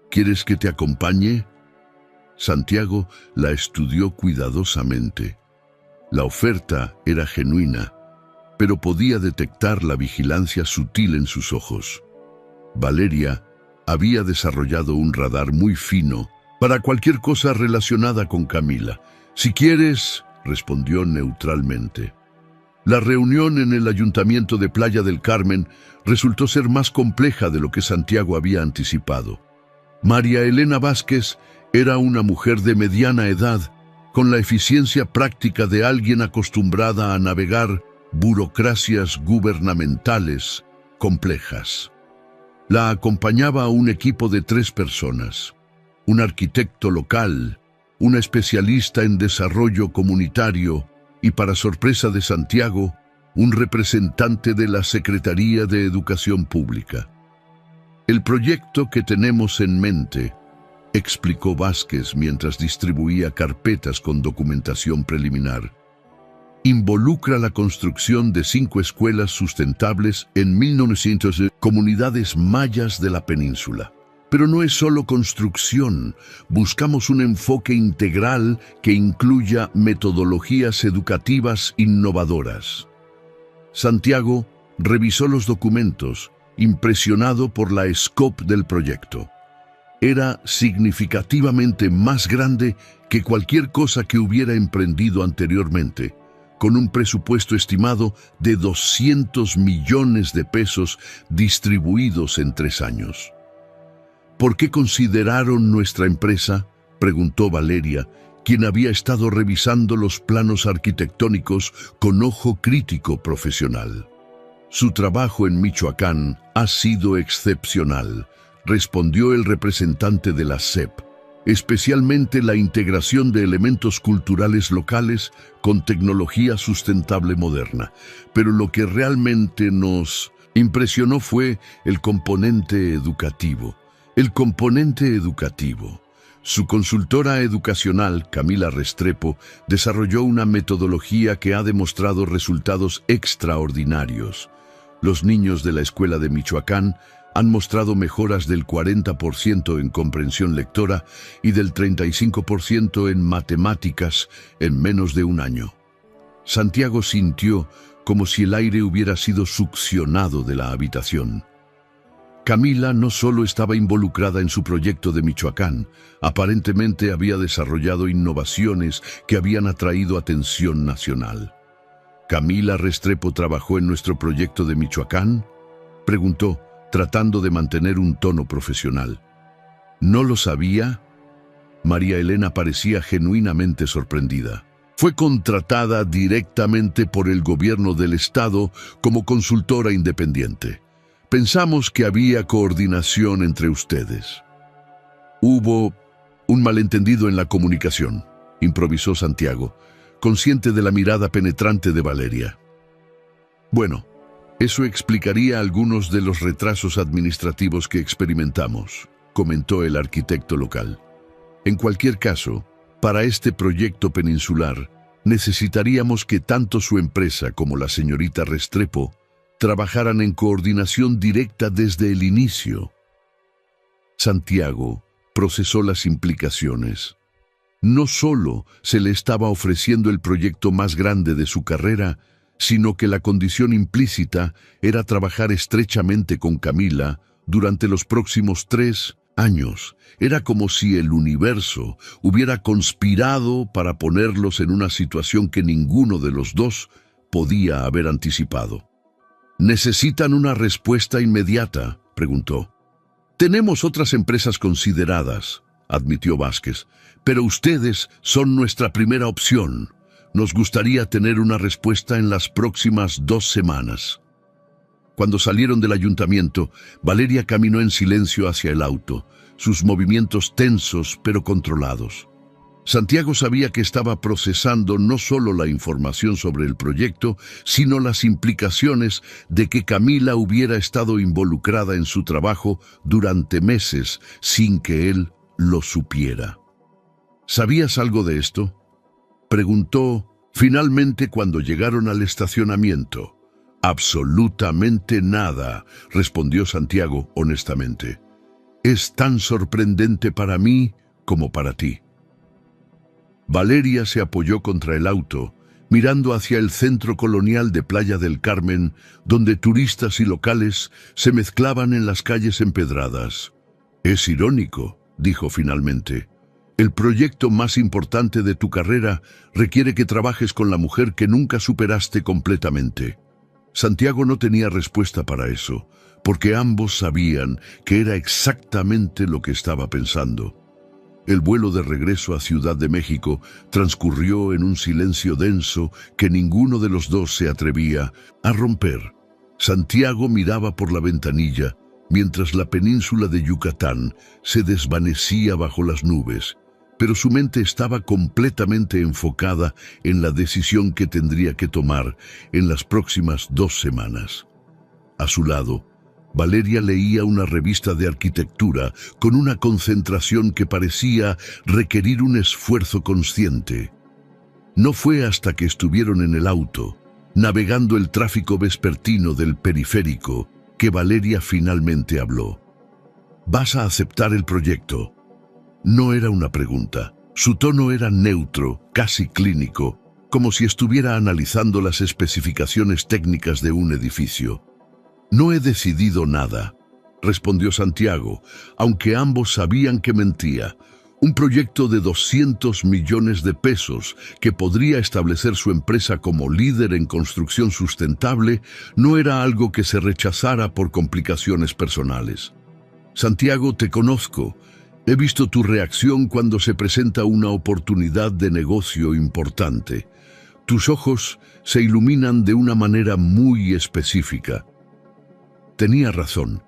¿Quieres que te acompañe? Santiago la estudió cuidadosamente. La oferta era genuina, pero podía detectar la vigilancia sutil en sus ojos. Valeria había desarrollado un radar muy fino para cualquier cosa relacionada con Camila. Si quieres, respondió neutralmente. La reunión en el Ayuntamiento de Playa del Carmen resultó ser más compleja de lo que Santiago había anticipado. María Elena Vázquez era una mujer de mediana edad, con la eficiencia práctica de alguien acostumbrada a navegar burocracias gubernamentales complejas. La acompañaba un equipo de 3 personas: un arquitecto local, una especialista en desarrollo comunitario y, para sorpresa de Santiago, un representante de la Secretaría de Educación Pública. El proyecto que tenemos en mente, explicó Vázquez mientras distribuía carpetas con documentación preliminar, involucra la construcción de 5 escuelas sustentables en 1900 comunidades mayas de la península. Pero no es solo construcción, buscamos un enfoque integral que incluya metodologías educativas innovadoras. Santiago revisó los documentos, impresionado por la scope del proyecto. Era significativamente más grande que cualquier cosa que hubiera emprendido anteriormente, con un presupuesto estimado de 200 millones de pesos distribuidos en 3 años. ¿Por qué consideraron nuestra empresa?, preguntó Valeria, quien había estado revisando los planos arquitectónicos con ojo crítico profesional. Su trabajo en Michoacán ha sido excepcional, respondió el representante de la SEP, especialmente la integración de elementos culturales locales con tecnología sustentable moderna. Pero lo que realmente nos impresionó fue el componente educativo. Su consultora educacional, Camila Restrepo, desarrolló una metodología que ha demostrado resultados extraordinarios. Los niños de la escuela de Michoacán han mostrado mejoras del 40% en comprensión lectora y del 35% en matemáticas en menos de un año. Santiago sintió como si el aire hubiera sido succionado de la habitación. Camila no solo estaba involucrada en su proyecto de Michoacán, aparentemente había desarrollado innovaciones que habían atraído atención nacional. ¿Camila Restrepo trabajó en nuestro proyecto de Michoacán?, preguntó, tratando de mantener un tono profesional. ¿No lo sabía? María Elena parecía genuinamente sorprendida. Fue contratada directamente por el gobierno del estado como consultora independiente. Pensamos que había coordinación entre ustedes. Hubo un malentendido en la comunicación, improvisó Santiago, consciente de la mirada penetrante de Valeria. Bueno, eso explicaría algunos de los retrasos administrativos que experimentamos, comentó el arquitecto local. En cualquier caso, para este proyecto peninsular, necesitaríamos que tanto su empresa como la señorita Restrepo trabajaran en coordinación directa desde el inicio. Santiago procesó las implicaciones. No solo se le estaba ofreciendo el proyecto más grande de su carrera, sino que la condición implícita era trabajar estrechamente con Camila durante los próximos 3 Años. Era como si el universo hubiera conspirado para ponerlos en una situación que ninguno de los dos podía haber anticipado. ¿Necesitan una respuesta inmediata?, preguntó. Tenemos otras empresas consideradas, admitió Vázquez, pero ustedes son nuestra primera opción. Nos gustaría tener una respuesta en las próximas 2 semanas. Cuando salieron del ayuntamiento, Valeria caminó en silencio hacia el auto, sus movimientos tensos pero controlados. Santiago sabía que estaba procesando no solo la información sobre el proyecto, sino las implicaciones de que Camila hubiera estado involucrada en su trabajo durante meses sin que él lo supiera. ¿Sabías algo de esto?, preguntó finalmente cuando llegaron al estacionamiento. Absolutamente nada, respondió Santiago honestamente. Es tan sorprendente para mí como para ti. Valeria se apoyó contra el auto, mirando hacia el centro colonial de Playa del Carmen, donde turistas y locales se mezclaban en las calles empedradas. Es irónico, dijo finalmente. El proyecto más importante de tu carrera requiere que trabajes con la mujer que nunca superaste completamente. Santiago no tenía respuesta para eso, porque ambos sabían que era exactamente lo que estaba pensando. El vuelo de regreso a Ciudad de México transcurrió en un silencio denso que ninguno de los dos se atrevía a romper. Santiago miraba por la ventanilla, mientras la península de Yucatán se desvanecía bajo las nubes, pero su mente estaba completamente enfocada en la decisión que tendría que tomar en las próximas 2 semanas. A su lado, Valeria leía una revista de arquitectura con una concentración que parecía requerir un esfuerzo consciente. No fue hasta que estuvieron en el auto, navegando el tráfico vespertino del periférico, que Valeria finalmente habló. ¿Vas a aceptar el proyecto? No era una pregunta. Su tono era neutro, casi clínico, como si estuviera analizando las especificaciones técnicas de un edificio. No he decidido nada, respondió Santiago, aunque ambos sabían que mentía. Un proyecto de 200 millones de pesos que podría establecer su empresa como líder en construcción sustentable no era algo que se rechazara por complicaciones personales. Santiago, te conozco. He visto tu reacción cuando se presenta una oportunidad de negocio importante. Tus ojos se iluminan de una manera muy específica. Tenía razón.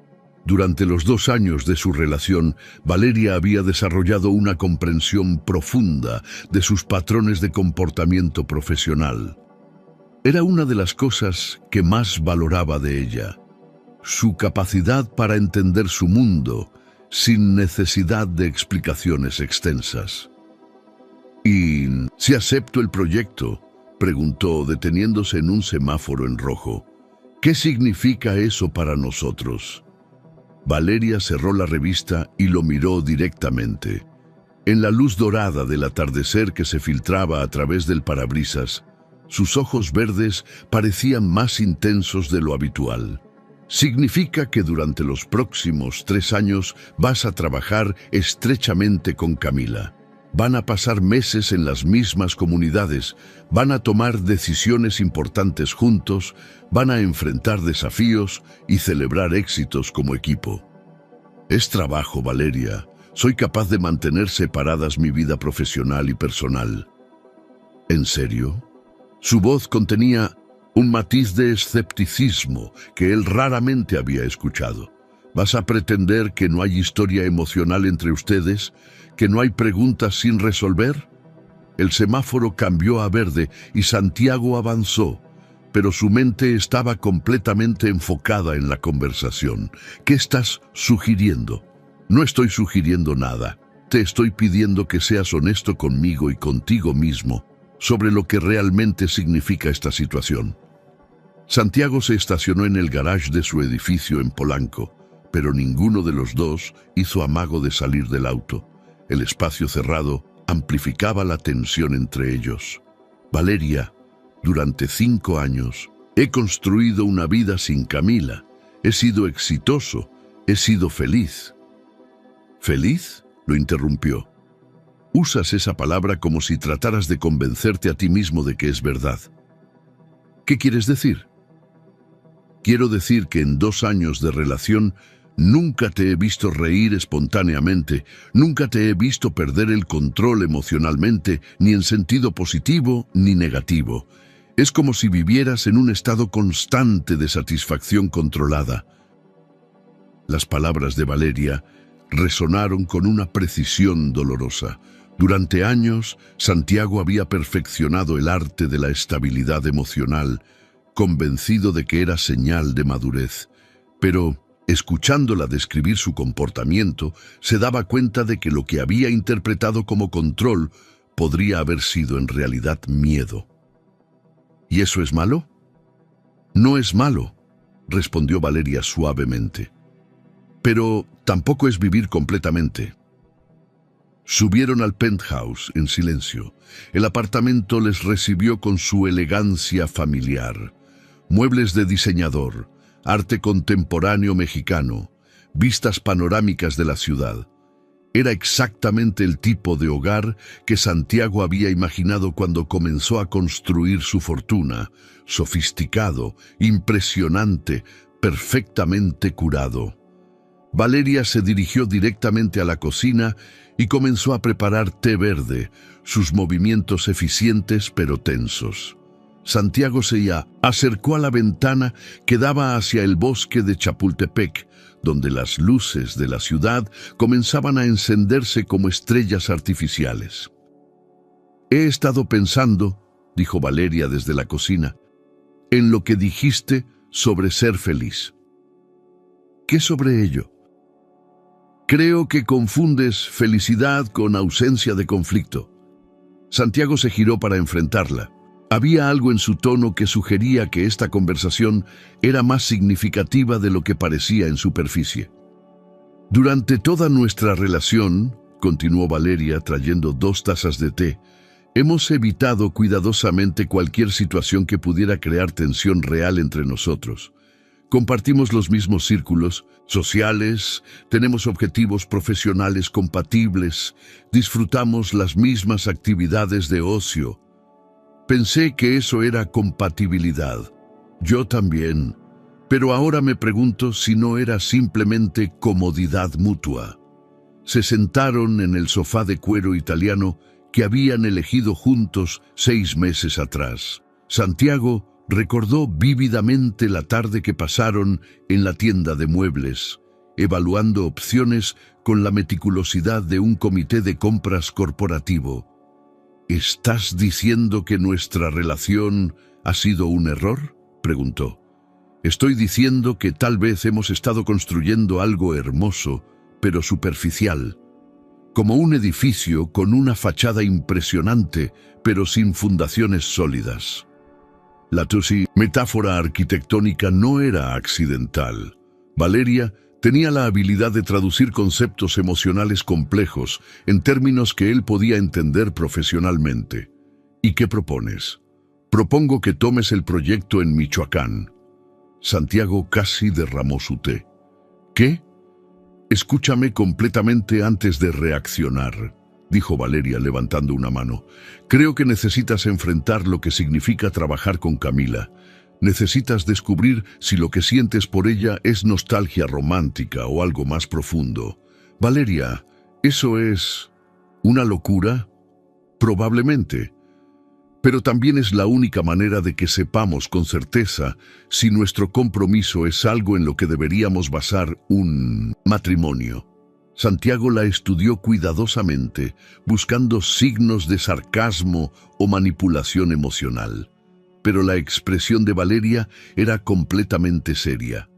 Durante los 2 años de su relación, Valeria había desarrollado una comprensión profunda de sus patrones de comportamiento profesional. Era una de las cosas que más valoraba de ella, su capacidad para entender su mundo sin necesidad de explicaciones extensas. «¿Y si acepto el proyecto?», preguntó, deteniéndose en un semáforo en rojo. «¿Qué significa eso para nosotros?». Valeria cerró la revista y lo miró directamente. En la luz dorada del atardecer que se filtraba a través del parabrisas, sus ojos verdes parecían más intensos de lo habitual. «Significa que durante los próximos 3 años vas a trabajar estrechamente con Camila. Van a pasar meses en las mismas comunidades, van a tomar decisiones importantes juntos, van a enfrentar desafíos y celebrar éxitos como equipo». «Es trabajo, Valeria. Soy capaz de mantener separadas mi vida profesional y personal». «¿En serio?». Su voz contenía un matiz de escepticismo que él raramente había escuchado. ¿Vas a pretender que no hay historia emocional entre ustedes? ¿Que no hay preguntas sin resolver? El semáforo cambió a verde y Santiago avanzó, pero su mente estaba completamente enfocada en la conversación. «¿Qué estás sugiriendo?». «No estoy sugiriendo nada. Te estoy pidiendo que seas honesto conmigo y contigo mismo sobre lo que realmente significa esta situación». Santiago se estacionó en el garage de su edificio en Polanco, pero ninguno de los dos hizo amago de salir del auto. El espacio cerrado amplificaba la tensión entre ellos. «Valeria, durante 5 años he construido una vida sin Camila. He sido exitoso, he sido feliz». ¿Feliz?, lo interrumpió. Usas esa palabra como si trataras de convencerte a ti mismo de que es verdad. ¿Qué quieres decir? Quiero decir que en 2 años de relación nunca te he visto reír espontáneamente, nunca te he visto perder el control emocionalmente, ni en sentido positivo ni negativo. Es como si vivieras en un estado constante de satisfacción controlada. Las palabras de Valeria resonaron con una precisión dolorosa. Durante años, Santiago había perfeccionado el arte de la estabilidad emocional, convencido de que era señal de madurez. Pero, escuchándola describir su comportamiento, se daba cuenta de que lo que había interpretado como control podría haber sido en realidad miedo. ¿Y eso es malo? No es malo, respondió Valeria suavemente. Pero tampoco es vivir completamente. Subieron al penthouse en silencio. El apartamento les recibió con su elegancia familiar. Muebles de diseñador, arte contemporáneo mexicano, vistas panorámicas de la ciudad. Era exactamente el tipo de hogar que Santiago había imaginado cuando comenzó a construir su fortuna. Sofisticado, impresionante, perfectamente curado. Valeria se dirigió directamente a la cocina y comenzó a preparar té verde, sus movimientos eficientes pero tensos. Santiago se acercó a la ventana que daba hacia el bosque de Chapultepec, donde las luces de la ciudad comenzaban a encenderse como estrellas artificiales. «He estado pensando», dijo Valeria desde la cocina, «en lo que dijiste sobre ser feliz». «¿Qué sobre ello?» «Creo que confundes felicidad con ausencia de conflicto». Santiago se giró para enfrentarla. Había algo en su tono que sugería que esta conversación era más significativa de lo que parecía en superficie. «Durante toda nuestra relación», continuó Valeria trayendo 2 tazas de té, «hemos evitado cuidadosamente cualquier situación que pudiera crear tensión real entre nosotros. Compartimos los mismos círculos sociales, tenemos objetivos profesionales compatibles, disfrutamos las mismas actividades de ocio. Pensé que eso era compatibilidad. Yo también. Pero ahora me pregunto si no era simplemente comodidad mutua». Se sentaron en el sofá de cuero italiano que habían elegido juntos 6 meses atrás. Santiago recordó vívidamente la tarde que pasaron en la tienda de muebles, evaluando opciones con la meticulosidad de un comité de compras corporativo. «¿Estás diciendo que nuestra relación ha sido un error?», preguntó. «Estoy diciendo que tal vez hemos estado construyendo algo hermoso, pero superficial, como un edificio con una fachada impresionante, pero sin fundaciones sólidas». La metáfora arquitectónica no era accidental. Valeria tenía la habilidad de traducir conceptos emocionales complejos en términos que él podía entender profesionalmente. «¿Y qué propones?» «Propongo que tomes el proyecto en Michoacán». Santiago casi derramó su té. «¿Qué?» «Escúchame completamente antes de reaccionar», dijo Valeria levantando una mano. «Creo que necesitas enfrentar lo que significa trabajar con Camila. Necesitas descubrir si lo que sientes por ella es nostalgia romántica o algo más profundo. Valeria, ¿eso es una locura? Probablemente. Pero también es la única manera de que sepamos con certeza si nuestro compromiso es algo en lo que deberíamos basar un matrimonio». Santiago la estudió cuidadosamente, buscando signos de sarcasmo o manipulación emocional. Pero la expresión de Valeria era completamente seria.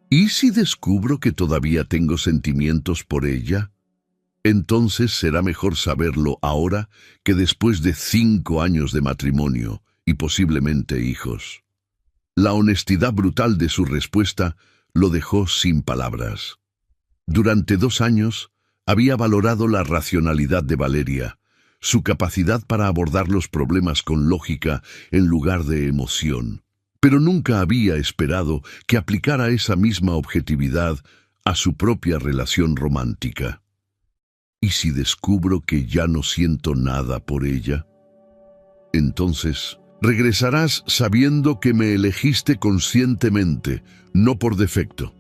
«¿Y si descubro que todavía tengo sentimientos por ella? Entonces será mejor saberlo ahora que después de 5 años de matrimonio y posiblemente hijos». La honestidad brutal de su respuesta lo dejó sin palabras. Durante 2 años había valorado la racionalidad de Valeria, su capacidad para abordar los problemas con lógica en lugar de emoción, pero nunca había esperado que aplicara esa misma objetividad a su propia relación romántica. ¿Y si descubro que ya no siento nada por ella? Entonces, regresarás sabiendo que me elegiste conscientemente, no por defecto.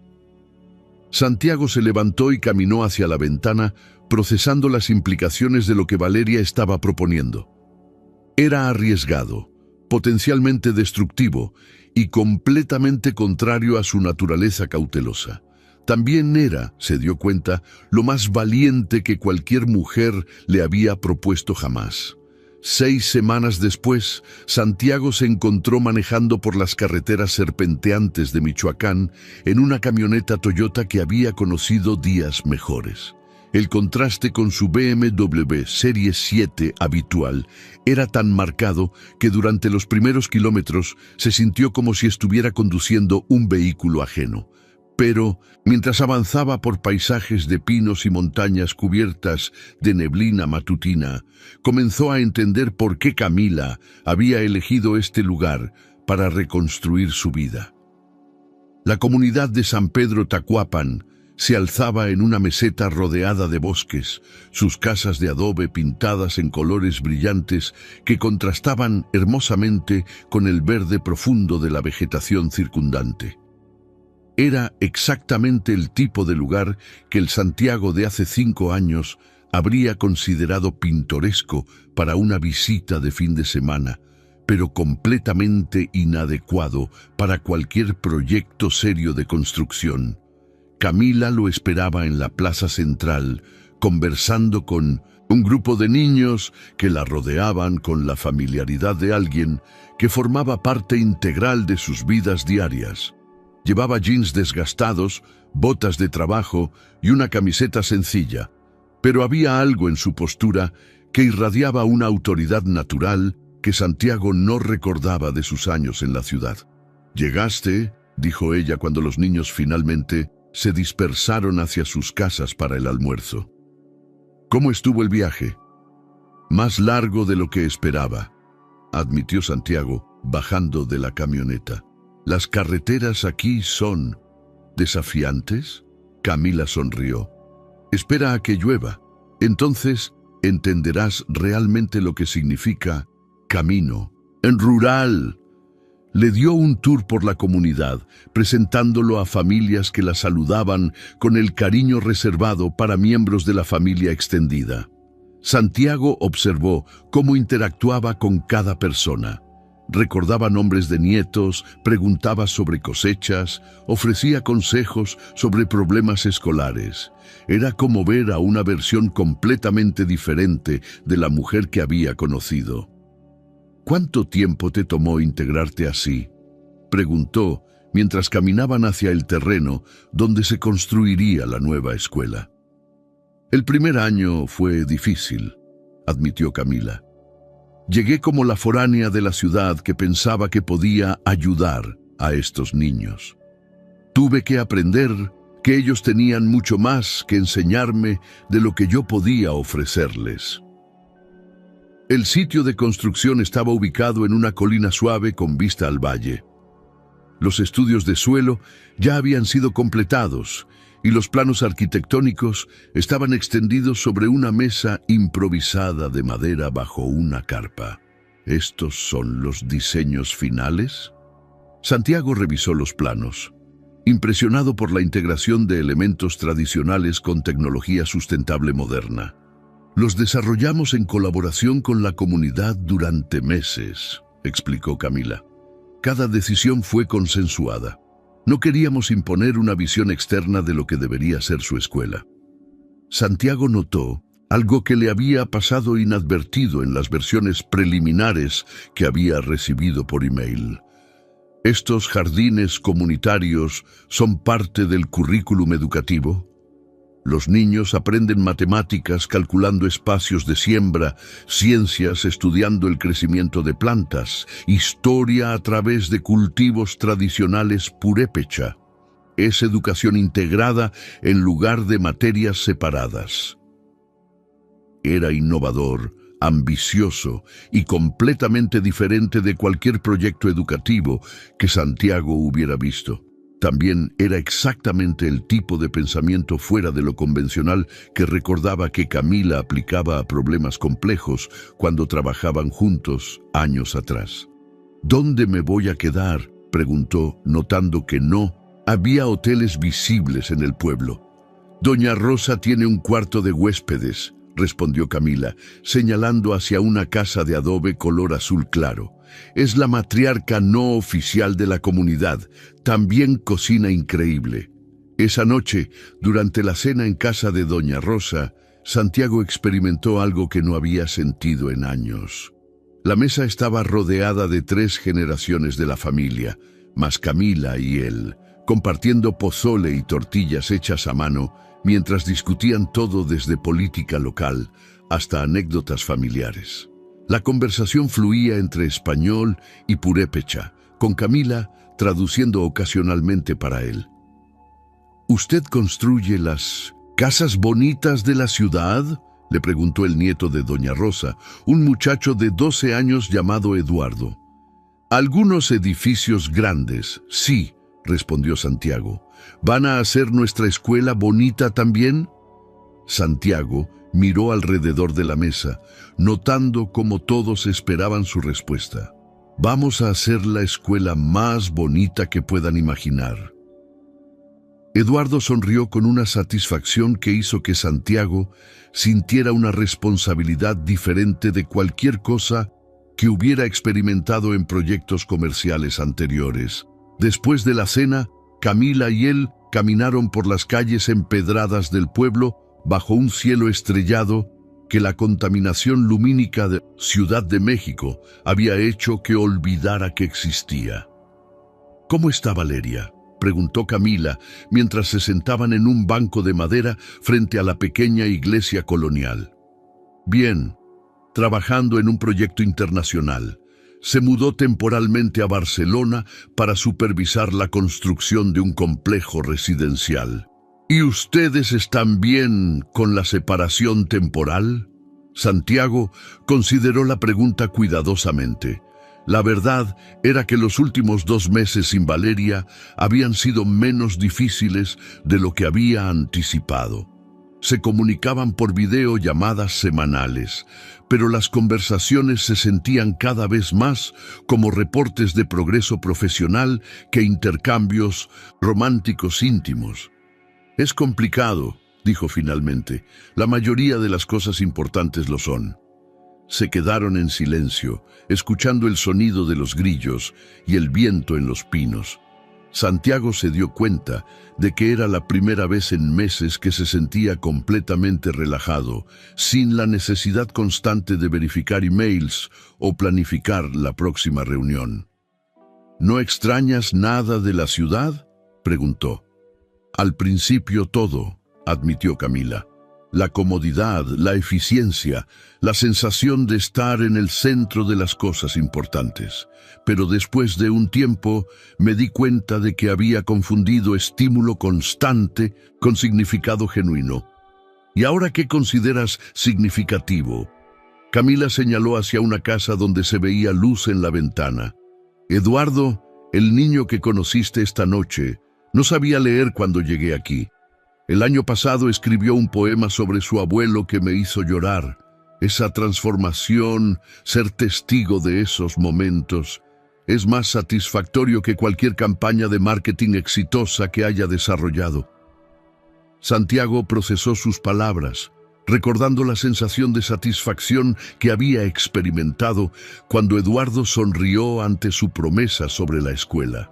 Santiago se levantó y caminó hacia la ventana, procesando las implicaciones de lo que Valeria estaba proponiendo. Era arriesgado, potencialmente destructivo y completamente contrario a su naturaleza cautelosa. También era, se dio cuenta, lo más valiente que cualquier mujer le había propuesto jamás. 6 semanas después, Santiago se encontró manejando por las carreteras serpenteantes de Michoacán en una camioneta Toyota que había conocido días mejores. El contraste con su BMW Serie 7 habitual era tan marcado que durante los primeros kilómetros se sintió como si estuviera conduciendo un vehículo ajeno. Pero, mientras avanzaba por paisajes de pinos y montañas cubiertas de neblina matutina, comenzó a entender por qué Camila había elegido este lugar para reconstruir su vida. La comunidad de San Pedro Tacuapan se alzaba en una meseta rodeada de bosques, sus casas de adobe pintadas en colores brillantes que contrastaban hermosamente con el verde profundo de la vegetación circundante. Era exactamente el tipo de lugar que el Santiago de hace 5 años habría considerado pintoresco para una visita de fin de semana, pero completamente inadecuado para cualquier proyecto serio de construcción. Camila lo esperaba en la plaza central, conversando con un grupo de niños que la rodeaban con la familiaridad de alguien que formaba parte integral de sus vidas diarias. Llevaba jeans desgastados, botas de trabajo y una camiseta sencilla, pero había algo en su postura que irradiaba una autoridad natural que Santiago no recordaba de sus años en la ciudad. «¿Llegaste?», dijo ella cuando los niños finalmente se dispersaron hacia sus casas para el almuerzo. «¿Cómo estuvo el viaje?» «Más largo de lo que esperaba», admitió Santiago, bajando de la camioneta. «¿Las carreteras aquí son desafiantes?», Camila sonrió. «Espera a que llueva. Entonces entenderás realmente lo que significa camino. En rural». Le dio un tour por la comunidad, presentándolo a familias que la saludaban con el cariño reservado para miembros de la familia extendida. Santiago observó cómo interactuaba con cada persona. Recordaba nombres de nietos, preguntaba sobre cosechas, ofrecía consejos sobre problemas escolares. Era como ver a una versión completamente diferente de la mujer que había conocido. «¿Cuánto tiempo te tomó integrarte así?», preguntó mientras caminaban hacia el terreno donde se construiría la nueva escuela. «El primer año fue difícil», admitió Camila. «Llegué como la foránea de la ciudad que pensaba que podía ayudar a estos niños. Tuve que aprender que ellos tenían mucho más que enseñarme de lo que yo podía ofrecerles». El sitio de construcción estaba ubicado en una colina suave con vista al valle. Los estudios de suelo ya habían sido completados y los planos arquitectónicos estaban extendidos sobre una mesa improvisada de madera bajo una carpa. ¿Estos son los diseños finales?, Santiago revisó los planos, impresionado por la integración de elementos tradicionales con tecnología sustentable moderna. «Los desarrollamos en colaboración con la comunidad durante meses», explicó Camila. «Cada decisión fue consensuada. No queríamos imponer una visión externa de lo que debería ser su escuela». Santiago notó algo que le había pasado inadvertido en las versiones preliminares que había recibido por email. «¿Estos jardines comunitarios son parte del currículum educativo? Los niños aprenden matemáticas calculando espacios de siembra, ciencias estudiando el crecimiento de plantas, historia a través de cultivos tradicionales purépecha. Es educación integrada en lugar de materias separadas». Era innovador, ambicioso y completamente diferente de cualquier proyecto educativo que Santiago hubiera visto. También era exactamente el tipo de pensamiento fuera de lo convencional que recordaba que Camila aplicaba a problemas complejos cuando trabajaban juntos años atrás. ¿Dónde me voy a quedar?, preguntó, notando que no había hoteles visibles en el pueblo. Doña Rosa tiene un cuarto de huéspedes, respondió Camila, señalando hacia una casa de adobe color azul claro. Es la matriarca no oficial de la comunidad, también cocina increíble. Esa noche, durante la cena en casa de Doña Rosa, Santiago experimentó algo que no había sentido en años. La mesa estaba rodeada de 3 generaciones de la familia, más Camila y él, compartiendo pozole y tortillas hechas a mano, mientras discutían todo desde política local hasta anécdotas familiares. La conversación fluía entre español y purépecha, con Camila traduciendo ocasionalmente para él. ¿Usted construye las casas bonitas de la ciudad?, le preguntó el nieto de Doña Rosa, un muchacho de 12 años llamado Eduardo. Algunos edificios grandes, sí, respondió Santiago. ¿Van a hacer nuestra escuela bonita también? Santiago miró alrededor de la mesa, notando cómo todos esperaban su respuesta. Vamos a hacer la escuela más bonita que puedan imaginar. Eduardo sonrió con una satisfacción que hizo que Santiago sintiera una responsabilidad diferente de cualquier cosa que hubiera experimentado en proyectos comerciales anteriores. Después de la cena, Camila y él caminaron por las calles empedradas del pueblo bajo un cielo estrellado que la contaminación lumínica de Ciudad de México había hecho que olvidara que existía. ¿Cómo está Valeria?, preguntó Camila mientras se sentaban en un banco de madera frente a la pequeña iglesia colonial. Bien, trabajando en un proyecto internacional. Se mudó temporalmente a Barcelona para supervisar la construcción de un complejo residencial. ¿Y ustedes están bien con la separación temporal? Santiago consideró la pregunta cuidadosamente. La verdad era que los últimos 2 meses sin Valeria habían sido menos difíciles de lo que había anticipado. Se comunicaban por videollamadas semanales, pero las conversaciones se sentían cada vez más como reportes de progreso profesional que intercambios románticos íntimos. Es complicado, dijo finalmente. La mayoría de las cosas importantes lo son. Se quedaron en silencio, escuchando el sonido de los grillos y el viento en los pinos. Santiago se dio cuenta de que era la primera vez en meses que se sentía completamente relajado, sin la necesidad constante de verificar emails o planificar la próxima reunión. ¿No extrañas nada de la ciudad?, preguntó. Al principio todo, admitió Camila. La comodidad, la eficiencia, la sensación de estar en el centro de las cosas importantes. Pero después de un tiempo me di cuenta de que había confundido estímulo constante con significado genuino. ¿Y ahora qué consideras significativo? Camila señaló hacia una casa donde se veía luz en la ventana. Eduardo, el niño que conociste esta noche, no sabía leer cuando llegué aquí. El año pasado escribió un poema sobre su abuelo que me hizo llorar. Esa transformación, ser testigo de esos momentos, es más satisfactorio que cualquier campaña de marketing exitosa que haya desarrollado. Santiago procesó sus palabras, recordando la sensación de satisfacción que había experimentado cuando Eduardo sonrió ante su promesa sobre la escuela.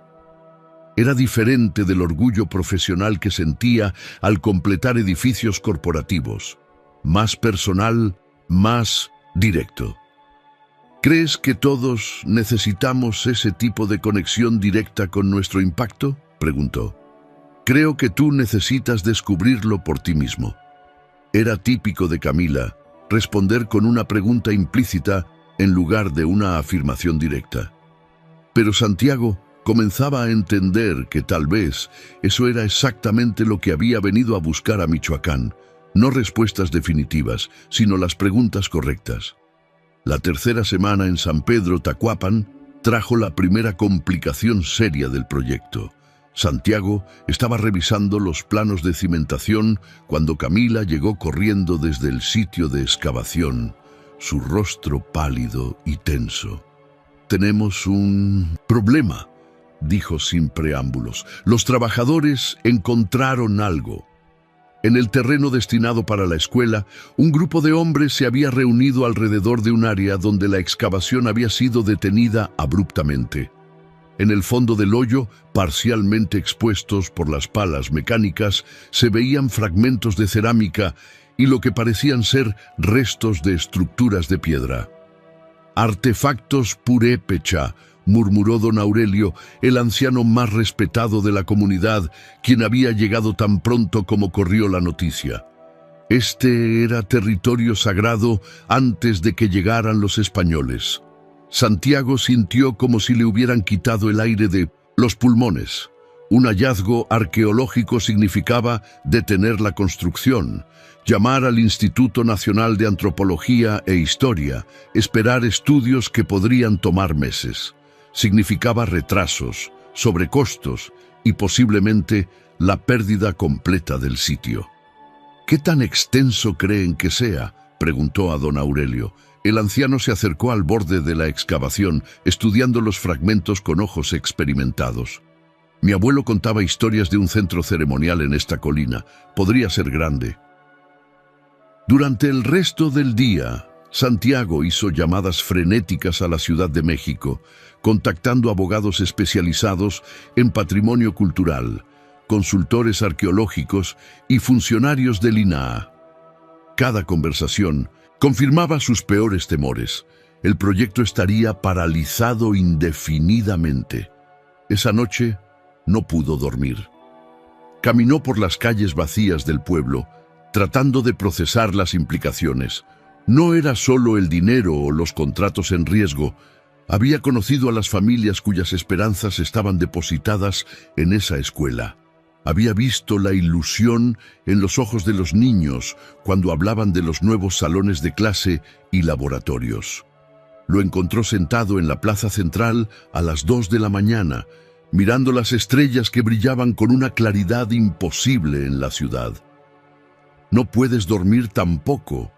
Era diferente del orgullo profesional que sentía al completar edificios corporativos. Más personal, más directo. ¿Crees que todos necesitamos ese tipo de conexión directa con nuestro impacto?, preguntó. Creo que tú necesitas descubrirlo por ti mismo. Era típico de Camila responder con una pregunta implícita en lugar de una afirmación directa. Pero Santiago comenzaba a entender que tal vez eso era exactamente lo que había venido a buscar a Michoacán, no respuestas definitivas, sino las preguntas correctas. La tercera semana en San Pedro Tacuapan trajo la primera complicación seria del proyecto. Santiago estaba revisando los planos de cimentación cuando Camila llegó corriendo desde el sitio de excavación, su rostro pálido y tenso. «Tenemos un problema», dijo sin preámbulos. «Los trabajadores encontraron algo». En el terreno destinado para la escuela, un grupo de hombres se había reunido alrededor de un área donde la excavación había sido detenida abruptamente. En el fondo del hoyo, parcialmente expuestos por las palas mecánicas, se veían fragmentos de cerámica y lo que parecían ser restos de estructuras de piedra. «Artefactos purépecha», murmuró don Aurelio, el anciano más respetado de la comunidad, quien había llegado tan pronto como corrió la noticia. Este era territorio sagrado antes de que llegaran los españoles. Santiago sintió como si le hubieran quitado el aire de los pulmones. Un hallazgo arqueológico significaba detener la construcción, llamar al Instituto Nacional de Antropología e Historia, esperar estudios que podrían tomar meses. Significaba retrasos, sobrecostos y posiblemente la pérdida completa del sitio. «¿Qué tan extenso creen que sea?», preguntó a don Aurelio. El anciano se acercó al borde de la excavación, estudiando los fragmentos con ojos experimentados. «Mi abuelo contaba historias de un centro ceremonial en esta colina. Podría ser grande». Durante el resto del día, Santiago hizo llamadas frenéticas a la Ciudad de México, contactando abogados especializados en patrimonio cultural, consultores arqueológicos y funcionarios del INAH. Cada conversación confirmaba sus peores temores. El proyecto estaría paralizado indefinidamente. Esa noche no pudo dormir. Caminó por las calles vacías del pueblo, tratando de procesar las implicaciones. No era solo el dinero o los contratos en riesgo. Había conocido a las familias cuyas esperanzas estaban depositadas en esa escuela. Había visto la ilusión en los ojos de los niños cuando hablaban de los nuevos salones de clase y laboratorios. Lo encontró sentado en la plaza central a las 2 de la mañana, mirando las estrellas que brillaban con una claridad imposible en la ciudad. «No puedes dormir tampoco»,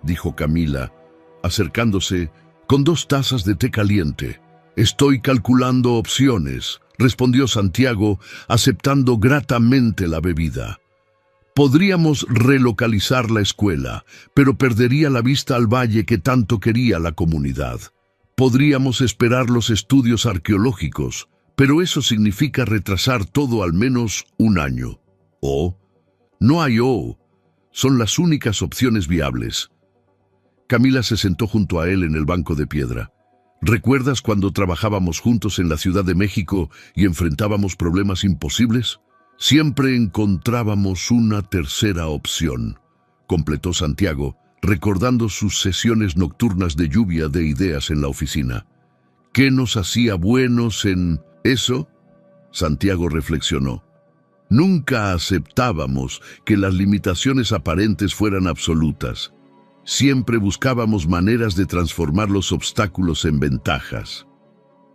dijo Camila, acercándose con 2 tazas de té caliente. «Estoy calculando opciones», respondió Santiago, aceptando gratamente la bebida. «Podríamos relocalizar la escuela, pero perdería la vista al valle que tanto quería la comunidad. Podríamos esperar los estudios arqueológicos, pero eso significa retrasar todo al menos un año. O, no hay o, son las únicas opciones viables». Camila se sentó junto a él en el banco de piedra. «¿Recuerdas cuando trabajábamos juntos en la Ciudad de México y enfrentábamos problemas imposibles? Siempre encontrábamos una tercera opción», completó Santiago, recordando sus sesiones nocturnas de lluvia de ideas en la oficina. «¿Qué nos hacía buenos en eso?», Santiago reflexionó. «Nunca aceptábamos que las limitaciones aparentes fueran absolutas. Siempre buscábamos maneras de transformar los obstáculos en ventajas.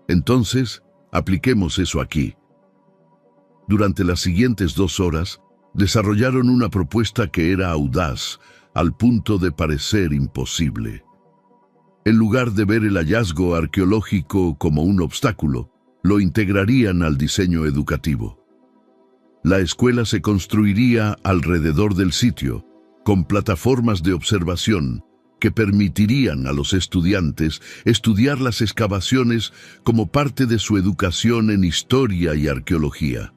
Entonces, apliquemos eso aquí». Durante las siguientes 2 horas, desarrollaron una propuesta que era audaz, al punto de parecer imposible. En lugar de ver el hallazgo arqueológico como un obstáculo, lo integrarían al diseño educativo. La escuela se construiría alrededor del sitio, con plataformas de observación que permitirían a los estudiantes estudiar las excavaciones como parte de su educación en historia y arqueología.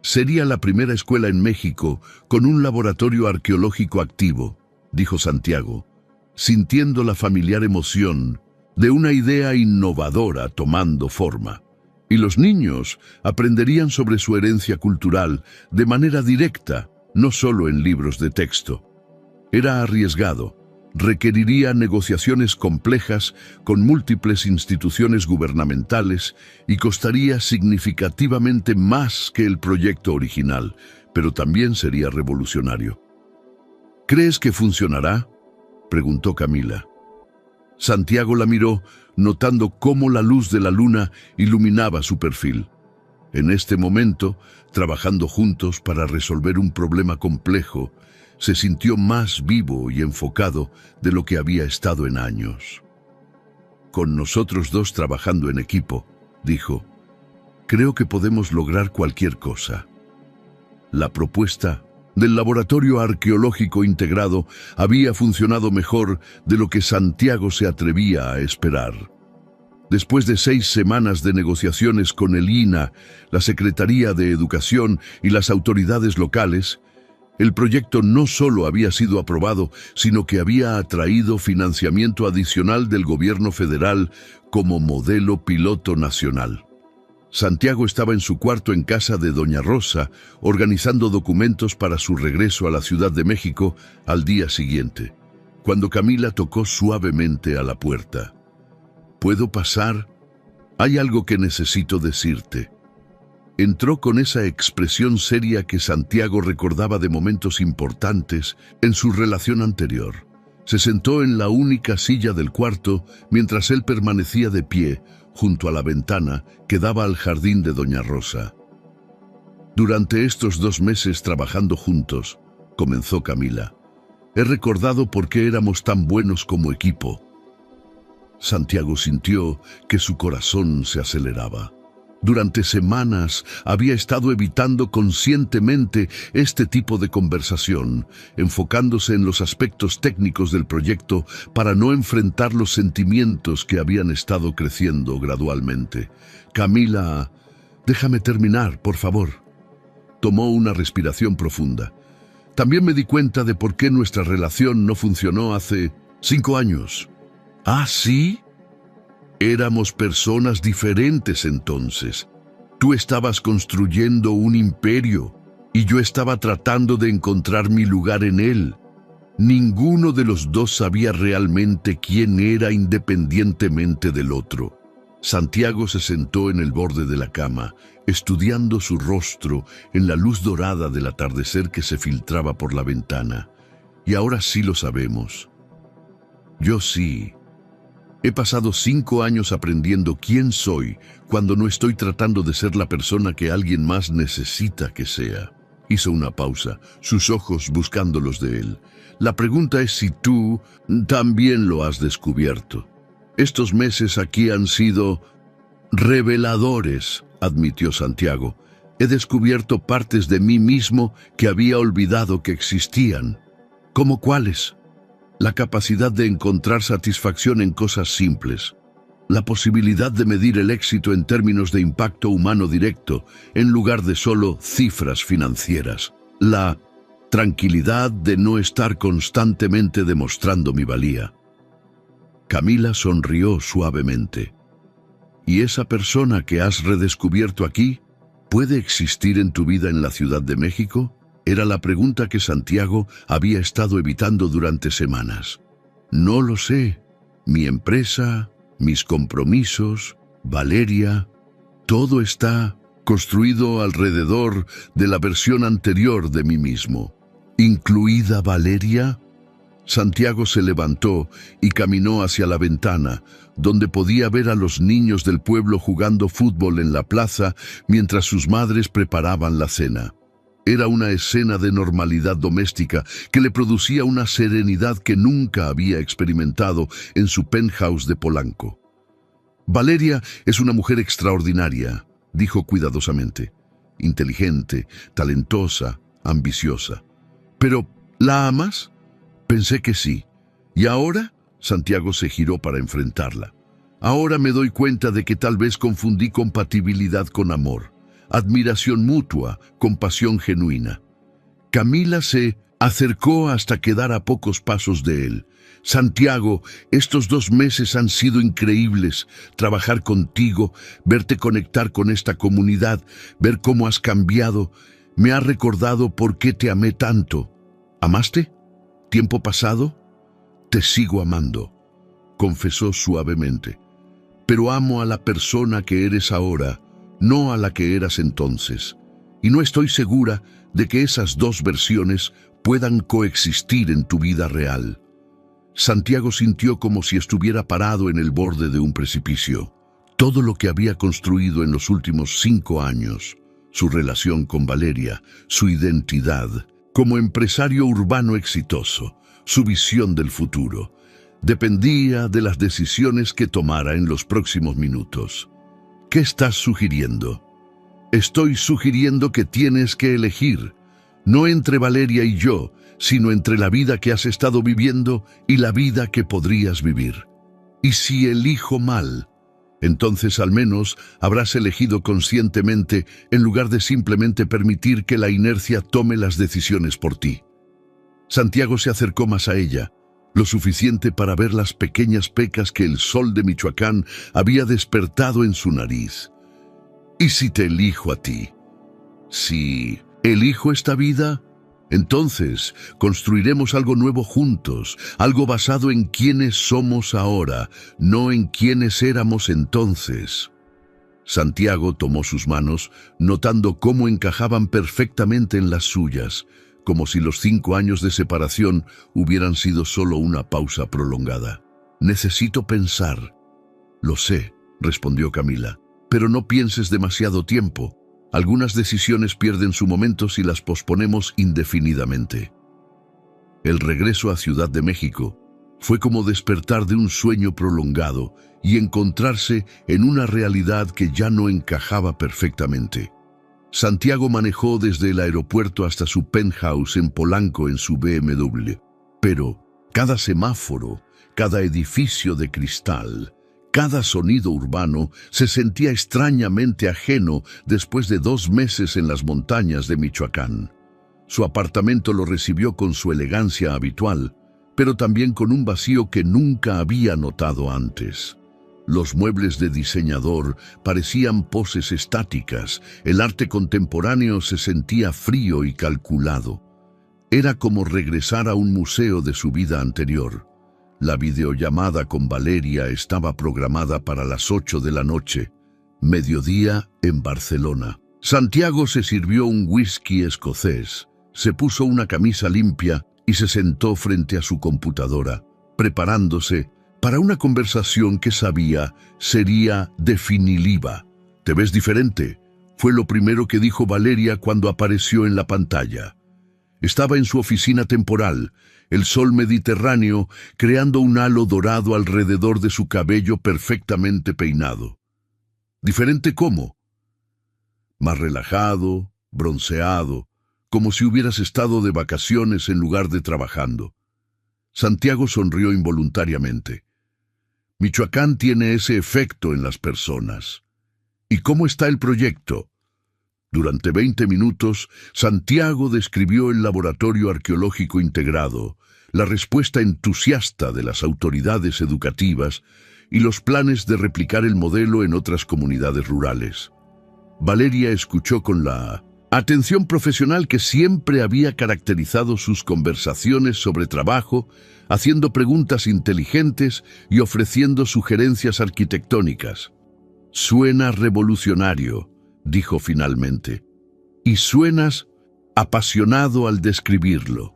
Sería la primera escuela en México con un laboratorio arqueológico activo, dijo Santiago, sintiendo la familiar emoción de una idea innovadora tomando forma. Y los niños aprenderían sobre su herencia cultural de manera directa, no solo en libros de texto. Era arriesgado, requeriría negociaciones complejas con múltiples instituciones gubernamentales y costaría significativamente más que el proyecto original, pero también sería revolucionario. ¿Crees que funcionará?, preguntó Camila. Santiago la miró, notando cómo la luz de la luna iluminaba su perfil. En este momento, trabajando juntos para resolver un problema complejo, se sintió más vivo y enfocado de lo que había estado en años. Con nosotros dos trabajando en equipo, dijo, creo que podemos lograr cualquier cosa. La propuesta del laboratorio arqueológico integrado había funcionado mejor de lo que Santiago se atrevía a esperar. Después de 6 semanas de negociaciones con el INAH, la Secretaría de Educación y las autoridades locales, el proyecto no solo había sido aprobado, sino que había atraído financiamiento adicional del gobierno federal como modelo piloto nacional. Santiago estaba en su cuarto en casa de Doña Rosa, organizando documentos para su regreso a la Ciudad de México al día siguiente, cuando Camila tocó suavemente a la puerta. ¿Puedo pasar? Hay algo que necesito decirte. Entró con esa expresión seria que Santiago recordaba de momentos importantes en su relación anterior. Se sentó en la única silla del cuarto mientras él permanecía de pie junto a la ventana que daba al jardín de Doña Rosa. Durante estos 2 meses trabajando juntos, comenzó Camila, he recordado por qué éramos tan buenos como equipo. Santiago sintió que su corazón se aceleraba. Durante semanas había estado evitando conscientemente este tipo de conversación, enfocándose en los aspectos técnicos del proyecto para no enfrentar los sentimientos que habían estado creciendo gradualmente. Camila, déjame terminar, por favor. Tomó una respiración profunda. También me di cuenta de por qué nuestra relación no funcionó hace 5 años. ¿Ah, sí? Éramos personas diferentes entonces. Tú estabas construyendo un imperio y yo estaba tratando de encontrar mi lugar en él. Ninguno de los dos sabía realmente quién era independientemente del otro. Santiago se sentó en el borde de la cama, estudiando su rostro en la luz dorada del atardecer que se filtraba por la ventana. Y ahora sí lo sabemos. Yo sí. He pasado 5 años aprendiendo quién soy cuando no estoy tratando de ser la persona que alguien más necesita que sea. Hizo una pausa, sus ojos buscando los de él. La pregunta es si tú también lo has descubierto. Estos meses aquí han sido reveladores, admitió Santiago. He descubierto partes de mí mismo que había olvidado que existían. ¿Cómo cuáles? La capacidad de encontrar satisfacción en cosas simples, la posibilidad de medir el éxito en términos de impacto humano directo, en lugar de solo cifras financieras, la tranquilidad de no estar constantemente demostrando mi valía. Camila sonrió suavemente. ¿Y esa persona que has redescubierto aquí puede existir en tu vida en la Ciudad de México? Era la pregunta que Santiago había estado evitando durante semanas. No lo sé. Mi empresa, mis compromisos, Valeria, todo está construido alrededor de la versión anterior de mí mismo. ¿Incluida Valeria? Santiago se levantó y caminó hacia la ventana, donde podía ver a los niños del pueblo jugando fútbol en la plaza mientras sus madres preparaban la cena. Era una escena de normalidad doméstica que le producía una serenidad que nunca había experimentado en su penthouse de Polanco. Valeria es una mujer extraordinaria, dijo cuidadosamente. Inteligente, talentosa, ambiciosa. ¿Pero la amas? Pensé que sí. ¿Y ahora? Santiago se giró para enfrentarla. Ahora me doy cuenta de que tal vez confundí compatibilidad con amor. Admiración mutua, compasión genuina. Camila se acercó hasta quedar a pocos pasos de él. Santiago, estos 2 meses han sido increíbles. Trabajar contigo, verte conectar con esta comunidad, ver cómo has cambiado, me ha recordado por qué te amé tanto. ¿Amaste? ¿Tiempo pasado? Te sigo amando, confesó suavemente. Pero amo a la persona que eres ahora, no a la que eras entonces, y no estoy segura de que esas 2 versiones puedan coexistir en tu vida real. Santiago sintió como si estuviera parado en el borde de un precipicio. Todo lo que había construido en los últimos 5 años, su relación con Valeria, su identidad, como empresario urbano exitoso, su visión del futuro, dependía de las decisiones que tomara en los próximos minutos. ¿Qué estás sugiriendo? Estoy sugiriendo que tienes que elegir, no entre Valeria y yo, sino entre la vida que has estado viviendo y la vida que podrías vivir. Y si elijo mal, entonces al menos habrás elegido conscientemente en lugar de simplemente permitir que la inercia tome las decisiones por ti. Santiago se acercó más a ella, lo suficiente para ver las pequeñas pecas que el sol de Michoacán había despertado en su nariz. ¿Y si te elijo a ti? Si elijo esta vida, entonces construiremos algo nuevo juntos, algo basado en quiénes somos ahora, no en quiénes éramos entonces. Santiago tomó sus manos, notando cómo encajaban perfectamente en las suyas, como si los 5 años de separación hubieran sido solo una pausa prolongada. Necesito pensar. Lo sé, respondió Camila, pero no pienses demasiado tiempo. Algunas decisiones pierden su momento si las posponemos indefinidamente. El regreso a Ciudad de México fue como despertar de un sueño prolongado y encontrarse en una realidad que ya no encajaba perfectamente. Santiago manejó desde el aeropuerto hasta su penthouse en Polanco en su BMW, pero cada semáforo, cada edificio de cristal, cada sonido urbano se sentía extrañamente ajeno después de 2 meses en las montañas de Michoacán. Su apartamento lo recibió con su elegancia habitual, pero también con un vacío que nunca había notado antes. Los muebles de diseñador parecían poses estáticas, el arte contemporáneo se sentía frío y calculado. Era como regresar a un museo de su vida anterior. La videollamada con Valeria estaba programada para las 8 de la noche, mediodía en Barcelona. Santiago se sirvió un whisky escocés, se puso una camisa limpia y se sentó frente a su computadora, preparándose para una conversación que sabía sería definitiva. «¿Te ves diferente?», fue lo primero que dijo Valeria cuando apareció en la pantalla. Estaba en su oficina temporal, el sol mediterráneo creando un halo dorado alrededor de su cabello perfectamente peinado. ¿Diferente cómo? Más relajado, bronceado, como si hubieras estado de vacaciones en lugar de trabajando. Santiago sonrió involuntariamente. Michoacán tiene ese efecto en las personas. ¿Y cómo está el proyecto? Durante 20 minutos, Santiago describió el laboratorio arqueológico integrado, la respuesta entusiasta de las autoridades educativas y los planes de replicar el modelo en otras comunidades rurales. Valeria escuchó con la atención profesional que siempre había caracterizado sus conversaciones sobre trabajo, haciendo preguntas inteligentes y ofreciendo sugerencias arquitectónicas. «Suena revolucionario», dijo finalmente, «y suenas apasionado al describirlo,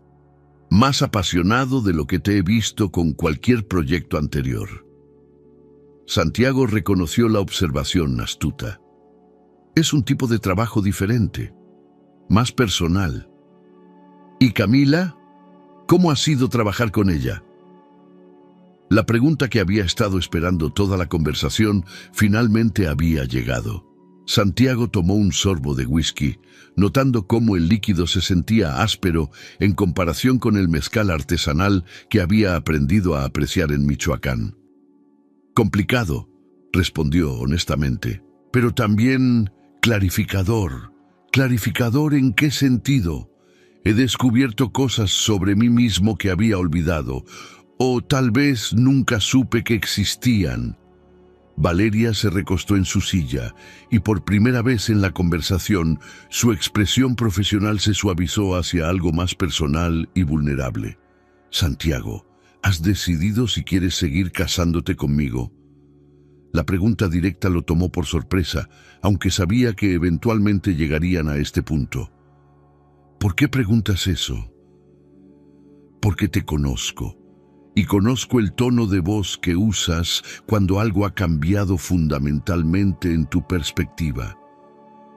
más apasionado de lo que te he visto con cualquier proyecto anterior». Santiago reconoció la observación astuta. Es un tipo de trabajo diferente, más personal. ¿Y Camila? ¿Cómo ha sido trabajar con ella? La pregunta que había estado esperando toda la conversación finalmente había llegado. Santiago tomó un sorbo de whisky, notando cómo el líquido se sentía áspero en comparación con el mezcal artesanal que había aprendido a apreciar en Michoacán. «Complicado», respondió honestamente, «pero también clarificador». «¿Clarificador en qué sentido? He descubierto cosas sobre mí mismo que había olvidado, o tal vez nunca supe que existían». Valeria se recostó en su silla y por primera vez en la conversación su expresión profesional se suavizó hacia algo más personal y vulnerable. «Santiago, ¿has decidido si quieres seguir casándote conmigo?» La pregunta directa lo tomó por sorpresa, aunque sabía que eventualmente llegarían a este punto. «¿Por qué preguntas eso?» «Porque te conozco y conozco el tono de voz que usas cuando algo ha cambiado fundamentalmente en tu perspectiva.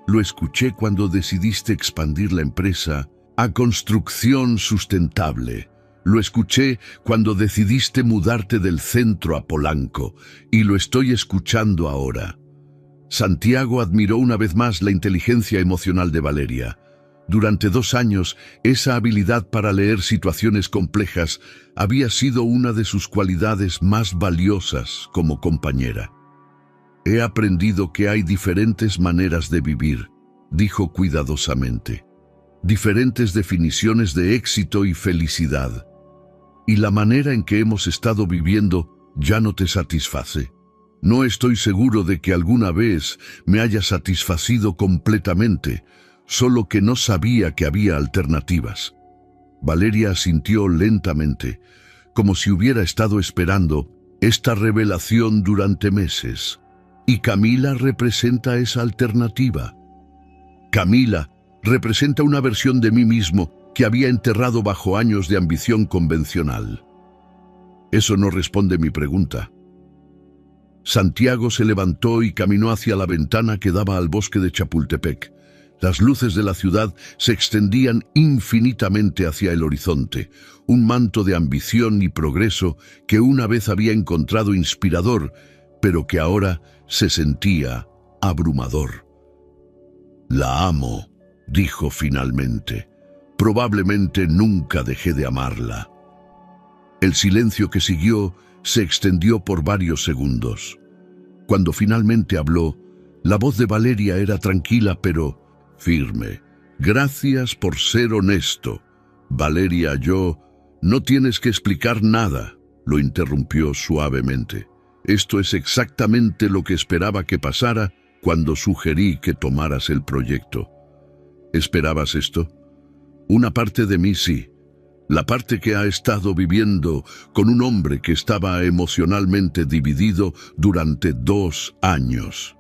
Lo escuché cuando decidiste expandir la empresa a construcción sustentable. Lo escuché cuando decidiste mudarte del centro a Polanco, y lo estoy escuchando ahora. Santiago admiró una vez más la inteligencia emocional de Valeria. Durante 2 años, esa habilidad para leer situaciones complejas había sido una de sus cualidades más valiosas como compañera. He aprendido que hay diferentes maneras de vivir, dijo cuidadosamente. Diferentes definiciones de éxito y felicidad. Y la manera en que hemos estado viviendo ya no te satisface. No estoy seguro de que alguna vez me haya satisfacido completamente, solo que no sabía que había alternativas. Valeria asintió lentamente, como si hubiera estado esperando esta revelación durante meses. Y Camila representa esa alternativa. Camila representa una versión de mí mismo que había enterrado bajo años de ambición convencional. Eso no responde mi pregunta. Santiago se levantó y caminó hacia la ventana que daba al bosque de Chapultepec. Las luces de la ciudad se extendían infinitamente hacia el horizonte, un manto de ambición y progreso que una vez había encontrado inspirador, pero que ahora se sentía abrumador. «La amo», dijo finalmente. «Probablemente nunca dejé de amarla». El silencio que siguió se extendió por varios segundos. Cuando finalmente habló, la voz de Valeria era tranquila pero firme. «Gracias por ser honesto. Valeria, no tienes que explicar nada», lo interrumpió suavemente. «Esto es exactamente lo que esperaba que pasara cuando sugerí que tomaras el proyecto». ¿Esperabas esto? Una parte de mí sí. La parte que ha estado viviendo con un hombre que estaba emocionalmente dividido durante 2 años.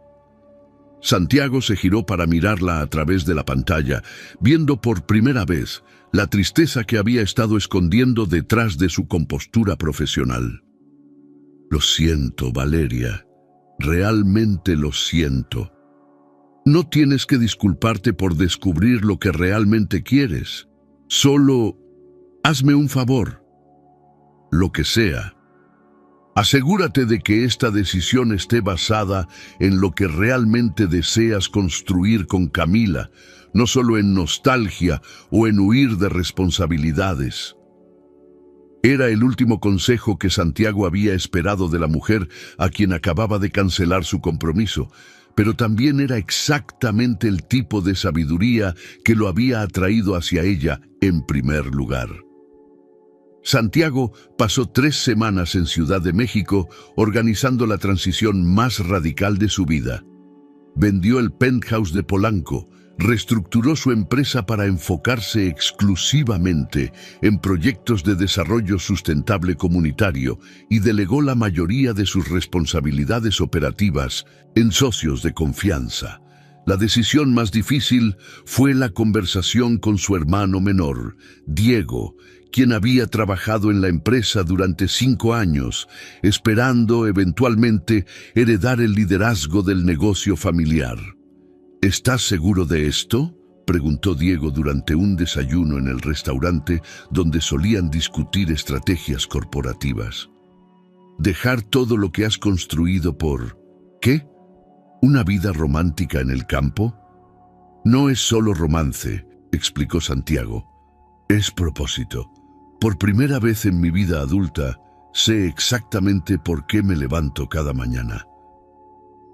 Santiago se giró para mirarla a través de la pantalla, viendo por primera vez la tristeza que había estado escondiendo detrás de su compostura profesional. «Lo siento, Valeria. Realmente lo siento. No tienes que disculparte por descubrir lo que realmente quieres. Solo hazme un favor. Lo que sea. Asegúrate de que esta decisión esté basada en lo que realmente deseas construir con Camila, no solo en nostalgia o en huir de responsabilidades». Era el último consejo que Santiago había esperado de la mujer a quien acababa de cancelar su compromiso, pero también era exactamente el tipo de sabiduría que lo había atraído hacia ella en primer lugar. Santiago pasó 3 semanas en Ciudad de México organizando la transición más radical de su vida. Vendió el penthouse de Polanco, reestructuró su empresa para enfocarse exclusivamente en proyectos de desarrollo sustentable comunitario y delegó la mayoría de sus responsabilidades operativas en socios de confianza. La decisión más difícil fue la conversación con su hermano menor, Diego, quien había trabajado en la empresa durante 5 años, esperando eventualmente heredar el liderazgo del negocio familiar. «¿Estás seguro de esto?», preguntó Diego durante un desayuno en el restaurante donde solían discutir estrategias corporativas. «¿Dejar todo lo que has construido por... qué? ¿Una vida romántica en el campo?». «No es solo romance», explicó Santiago. «Es propósito. Por primera vez en mi vida adulta, sé exactamente por qué me levanto cada mañana».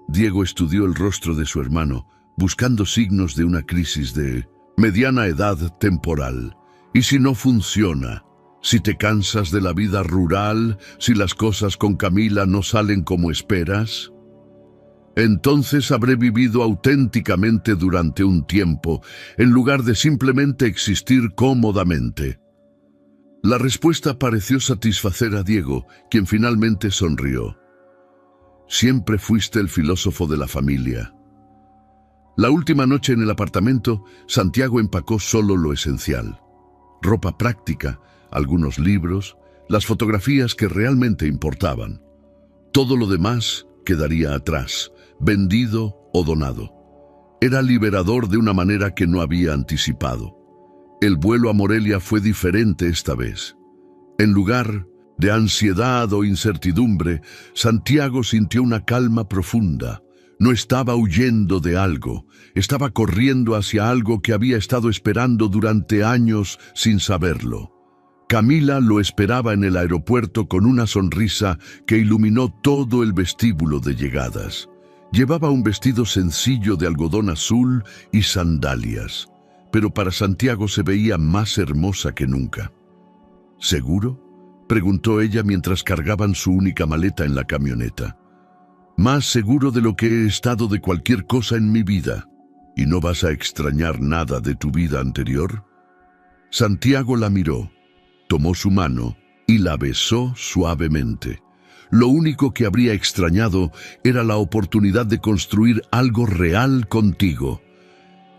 Diego estudió el rostro de su hermano, buscando signos de una crisis de mediana edad temporal. ¿Y si no funciona? ¿Si te cansas de la vida rural? ¿Si las cosas con Camila no salen como esperas? Entonces habré vivido auténticamente durante un tiempo, en lugar de simplemente existir cómodamente. La respuesta pareció satisfacer a Diego, quien finalmente sonrió. «Siempre fuiste el filósofo de la familia». La última noche en el apartamento, Santiago empacó solo lo esencial. Ropa práctica, algunos libros, las fotografías que realmente importaban. Todo lo demás quedaría atrás, vendido o donado. Era liberador de una manera que no había anticipado. El vuelo a Morelia fue diferente esta vez. En lugar de ansiedad o incertidumbre, Santiago sintió una calma profunda. No estaba huyendo de algo, estaba corriendo hacia algo que había estado esperando durante años sin saberlo. Camila lo esperaba en el aeropuerto con una sonrisa que iluminó todo el vestíbulo de llegadas. Llevaba un vestido sencillo de algodón azul y sandalias, pero para Santiago se veía más hermosa que nunca. ¿Seguro?, preguntó ella mientras cargaban su única maleta en la camioneta. Más seguro de lo que he estado de cualquier cosa en mi vida. ¿Y no vas a extrañar nada de tu vida anterior? Santiago la miró, tomó su mano y la besó suavemente. Lo único que habría extrañado era la oportunidad de construir algo real contigo.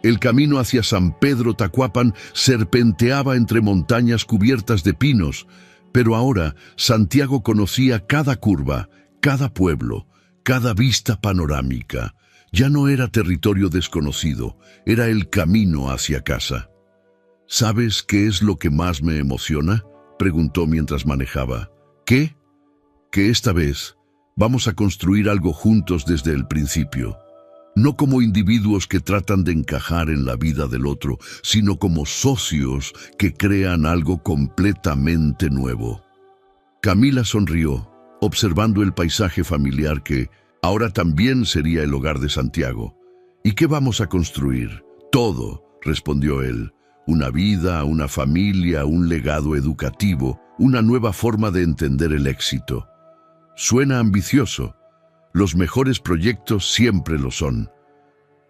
El camino hacia San Pedro Tacuapan serpenteaba entre montañas cubiertas de pinos, pero ahora Santiago conocía cada curva, cada pueblo, cada vista panorámica. Ya no era territorio desconocido, era el camino hacia casa. ¿Sabes qué es lo que más me emociona?, preguntó mientras manejaba. ¿Qué? Que esta vez vamos a construir algo juntos desde el principio. No como individuos que tratan de encajar en la vida del otro, sino como socios que crean algo completamente nuevo. Camila sonrió, observando el paisaje familiar que ahora también sería el hogar de Santiago. ¿Y qué vamos a construir? Todo, respondió él. Una vida, una familia, un legado educativo, una nueva forma de entender el éxito. Suena ambicioso. Los mejores proyectos siempre lo son.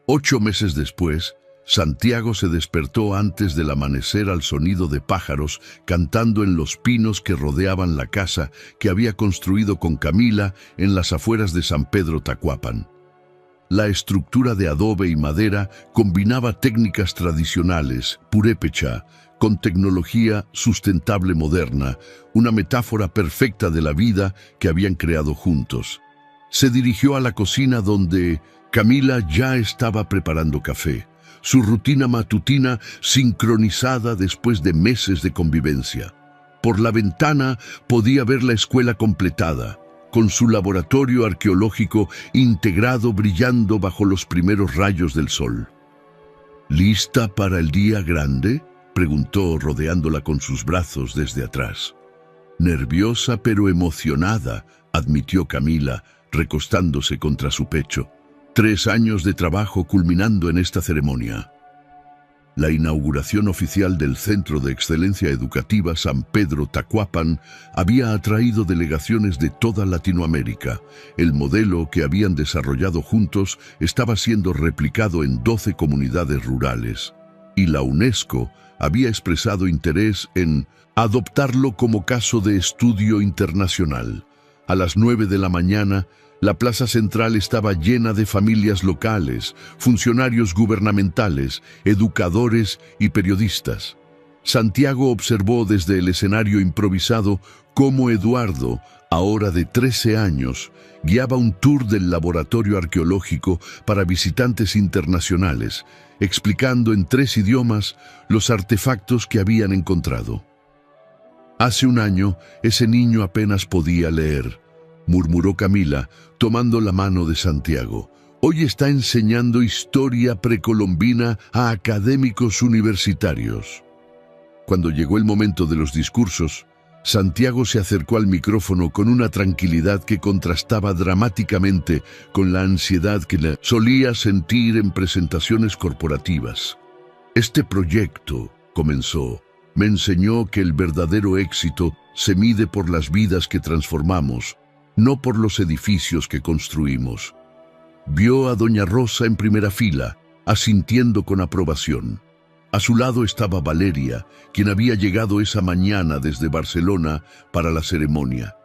8 meses después, Santiago se despertó antes del amanecer al sonido de pájaros cantando en los pinos que rodeaban la casa que había construido con Camila en las afueras de San Pedro Tacuapan. La estructura de adobe y madera combinaba técnicas tradicionales, purépecha, con tecnología sustentable moderna, una metáfora perfecta de la vida que habían creado juntos. Se dirigió a la cocina donde Camila ya estaba preparando café, su rutina matutina sincronizada después de meses de convivencia. Por la ventana podía ver la escuela completada, con su laboratorio arqueológico integrado brillando bajo los primeros rayos del sol. ¿Lista para el día grande?, preguntó rodeándola con sus brazos desde atrás. Nerviosa pero emocionada, admitió Camila, recostándose contra su pecho. 3 años de trabajo culminando en esta ceremonia. La inauguración oficial del Centro de Excelencia Educativa San Pedro Tacuapan había atraído delegaciones de toda Latinoamérica. El modelo que habían desarrollado juntos estaba siendo replicado en 12 comunidades rurales, y la UNESCO había expresado interés en adoptarlo como caso de estudio internacional. A las 9 de la mañana, la plaza central estaba llena de familias locales, funcionarios gubernamentales, educadores y periodistas. Santiago observó desde el escenario improvisado cómo Eduardo, ahora de 13 años, guiaba un tour del laboratorio arqueológico para visitantes internacionales, explicando en 3 idiomas los artefactos que habían encontrado. Hace un año, ese niño apenas podía leer, murmuró Camila, tomando la mano de Santiago. Hoy está enseñando historia precolombina a académicos universitarios. Cuando llegó el momento de los discursos, Santiago se acercó al micrófono con una tranquilidad que contrastaba dramáticamente con la ansiedad que solía sentir en presentaciones corporativas. Este proyecto, comenzó, me enseñó que el verdadero éxito se mide por las vidas que transformamos, no por los edificios que construimos. Vio a doña Rosa en primera fila, asintiendo con aprobación. A su lado estaba Valeria, quien había llegado esa mañana desde Barcelona para la ceremonia.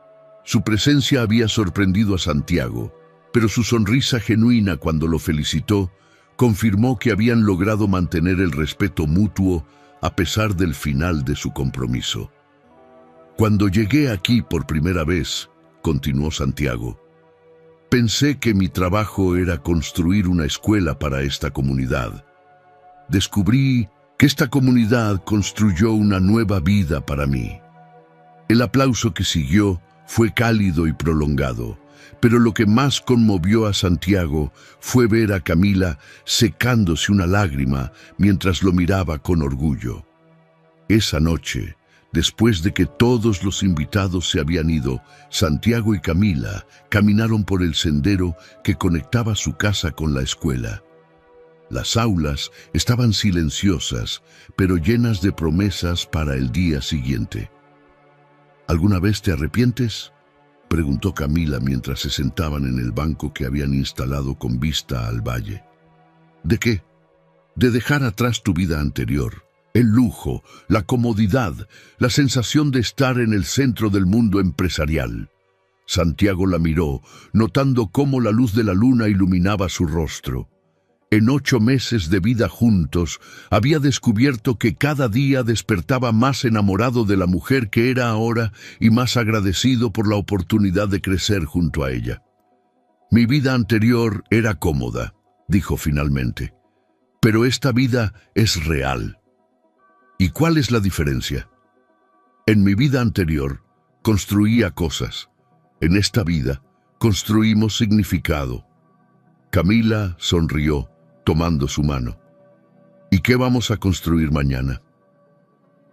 Su presencia había sorprendido a Santiago, pero su sonrisa genuina cuando lo felicitó confirmó que habían logrado mantener el respeto mutuo a pesar del final de su compromiso. Cuando llegué aquí por primera vez, continuó Santiago, pensé que mi trabajo era construir una escuela para esta comunidad. Descubrí que esta comunidad construyó una nueva vida para mí. El aplauso que siguió fue cálido y prolongado, pero lo que más conmovió a Santiago fue ver a Camila secándose una lágrima mientras lo miraba con orgullo. Esa noche, después de que todos los invitados se habían ido, Santiago y Camila caminaron por el sendero que conectaba su casa con la escuela. Las aulas estaban silenciosas, pero llenas de promesas para el día siguiente. ¿Alguna vez te arrepientes?, preguntó Camila mientras se sentaban en el banco que habían instalado con vista al valle. ¿De qué? De dejar atrás tu vida anterior. El lujo, la comodidad, la sensación de estar en el centro del mundo empresarial. Santiago la miró, notando cómo la luz de la luna iluminaba su rostro. En 8 meses de vida juntos, había descubierto que cada día despertaba más enamorado de la mujer que era ahora y más agradecido por la oportunidad de crecer junto a ella. Mi vida anterior era cómoda, dijo finalmente, pero esta vida es real. ¿Y cuál es la diferencia? En mi vida anterior, construía cosas. En esta vida, construimos significado. Camila sonrió, tomando su mano. ¿Y qué vamos a construir mañana?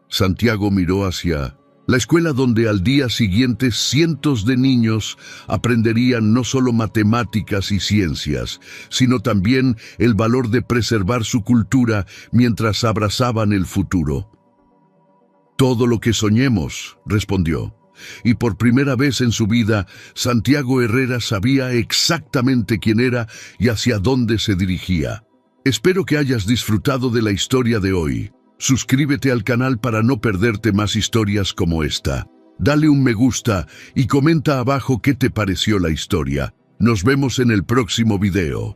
Santiago miró hacia la escuela donde al día siguiente cientos de niños aprenderían no solo matemáticas y ciencias, sino también el valor de preservar su cultura mientras abrazaban el futuro. Todo lo que soñemos, respondió. Y por primera vez en su vida, Santiago Herrera sabía exactamente quién era y hacia dónde se dirigía. Espero que hayas disfrutado de la historia de hoy. Suscríbete al canal para no perderte más historias como esta. Dale un me gusta y comenta abajo qué te pareció la historia. Nos vemos en el próximo video.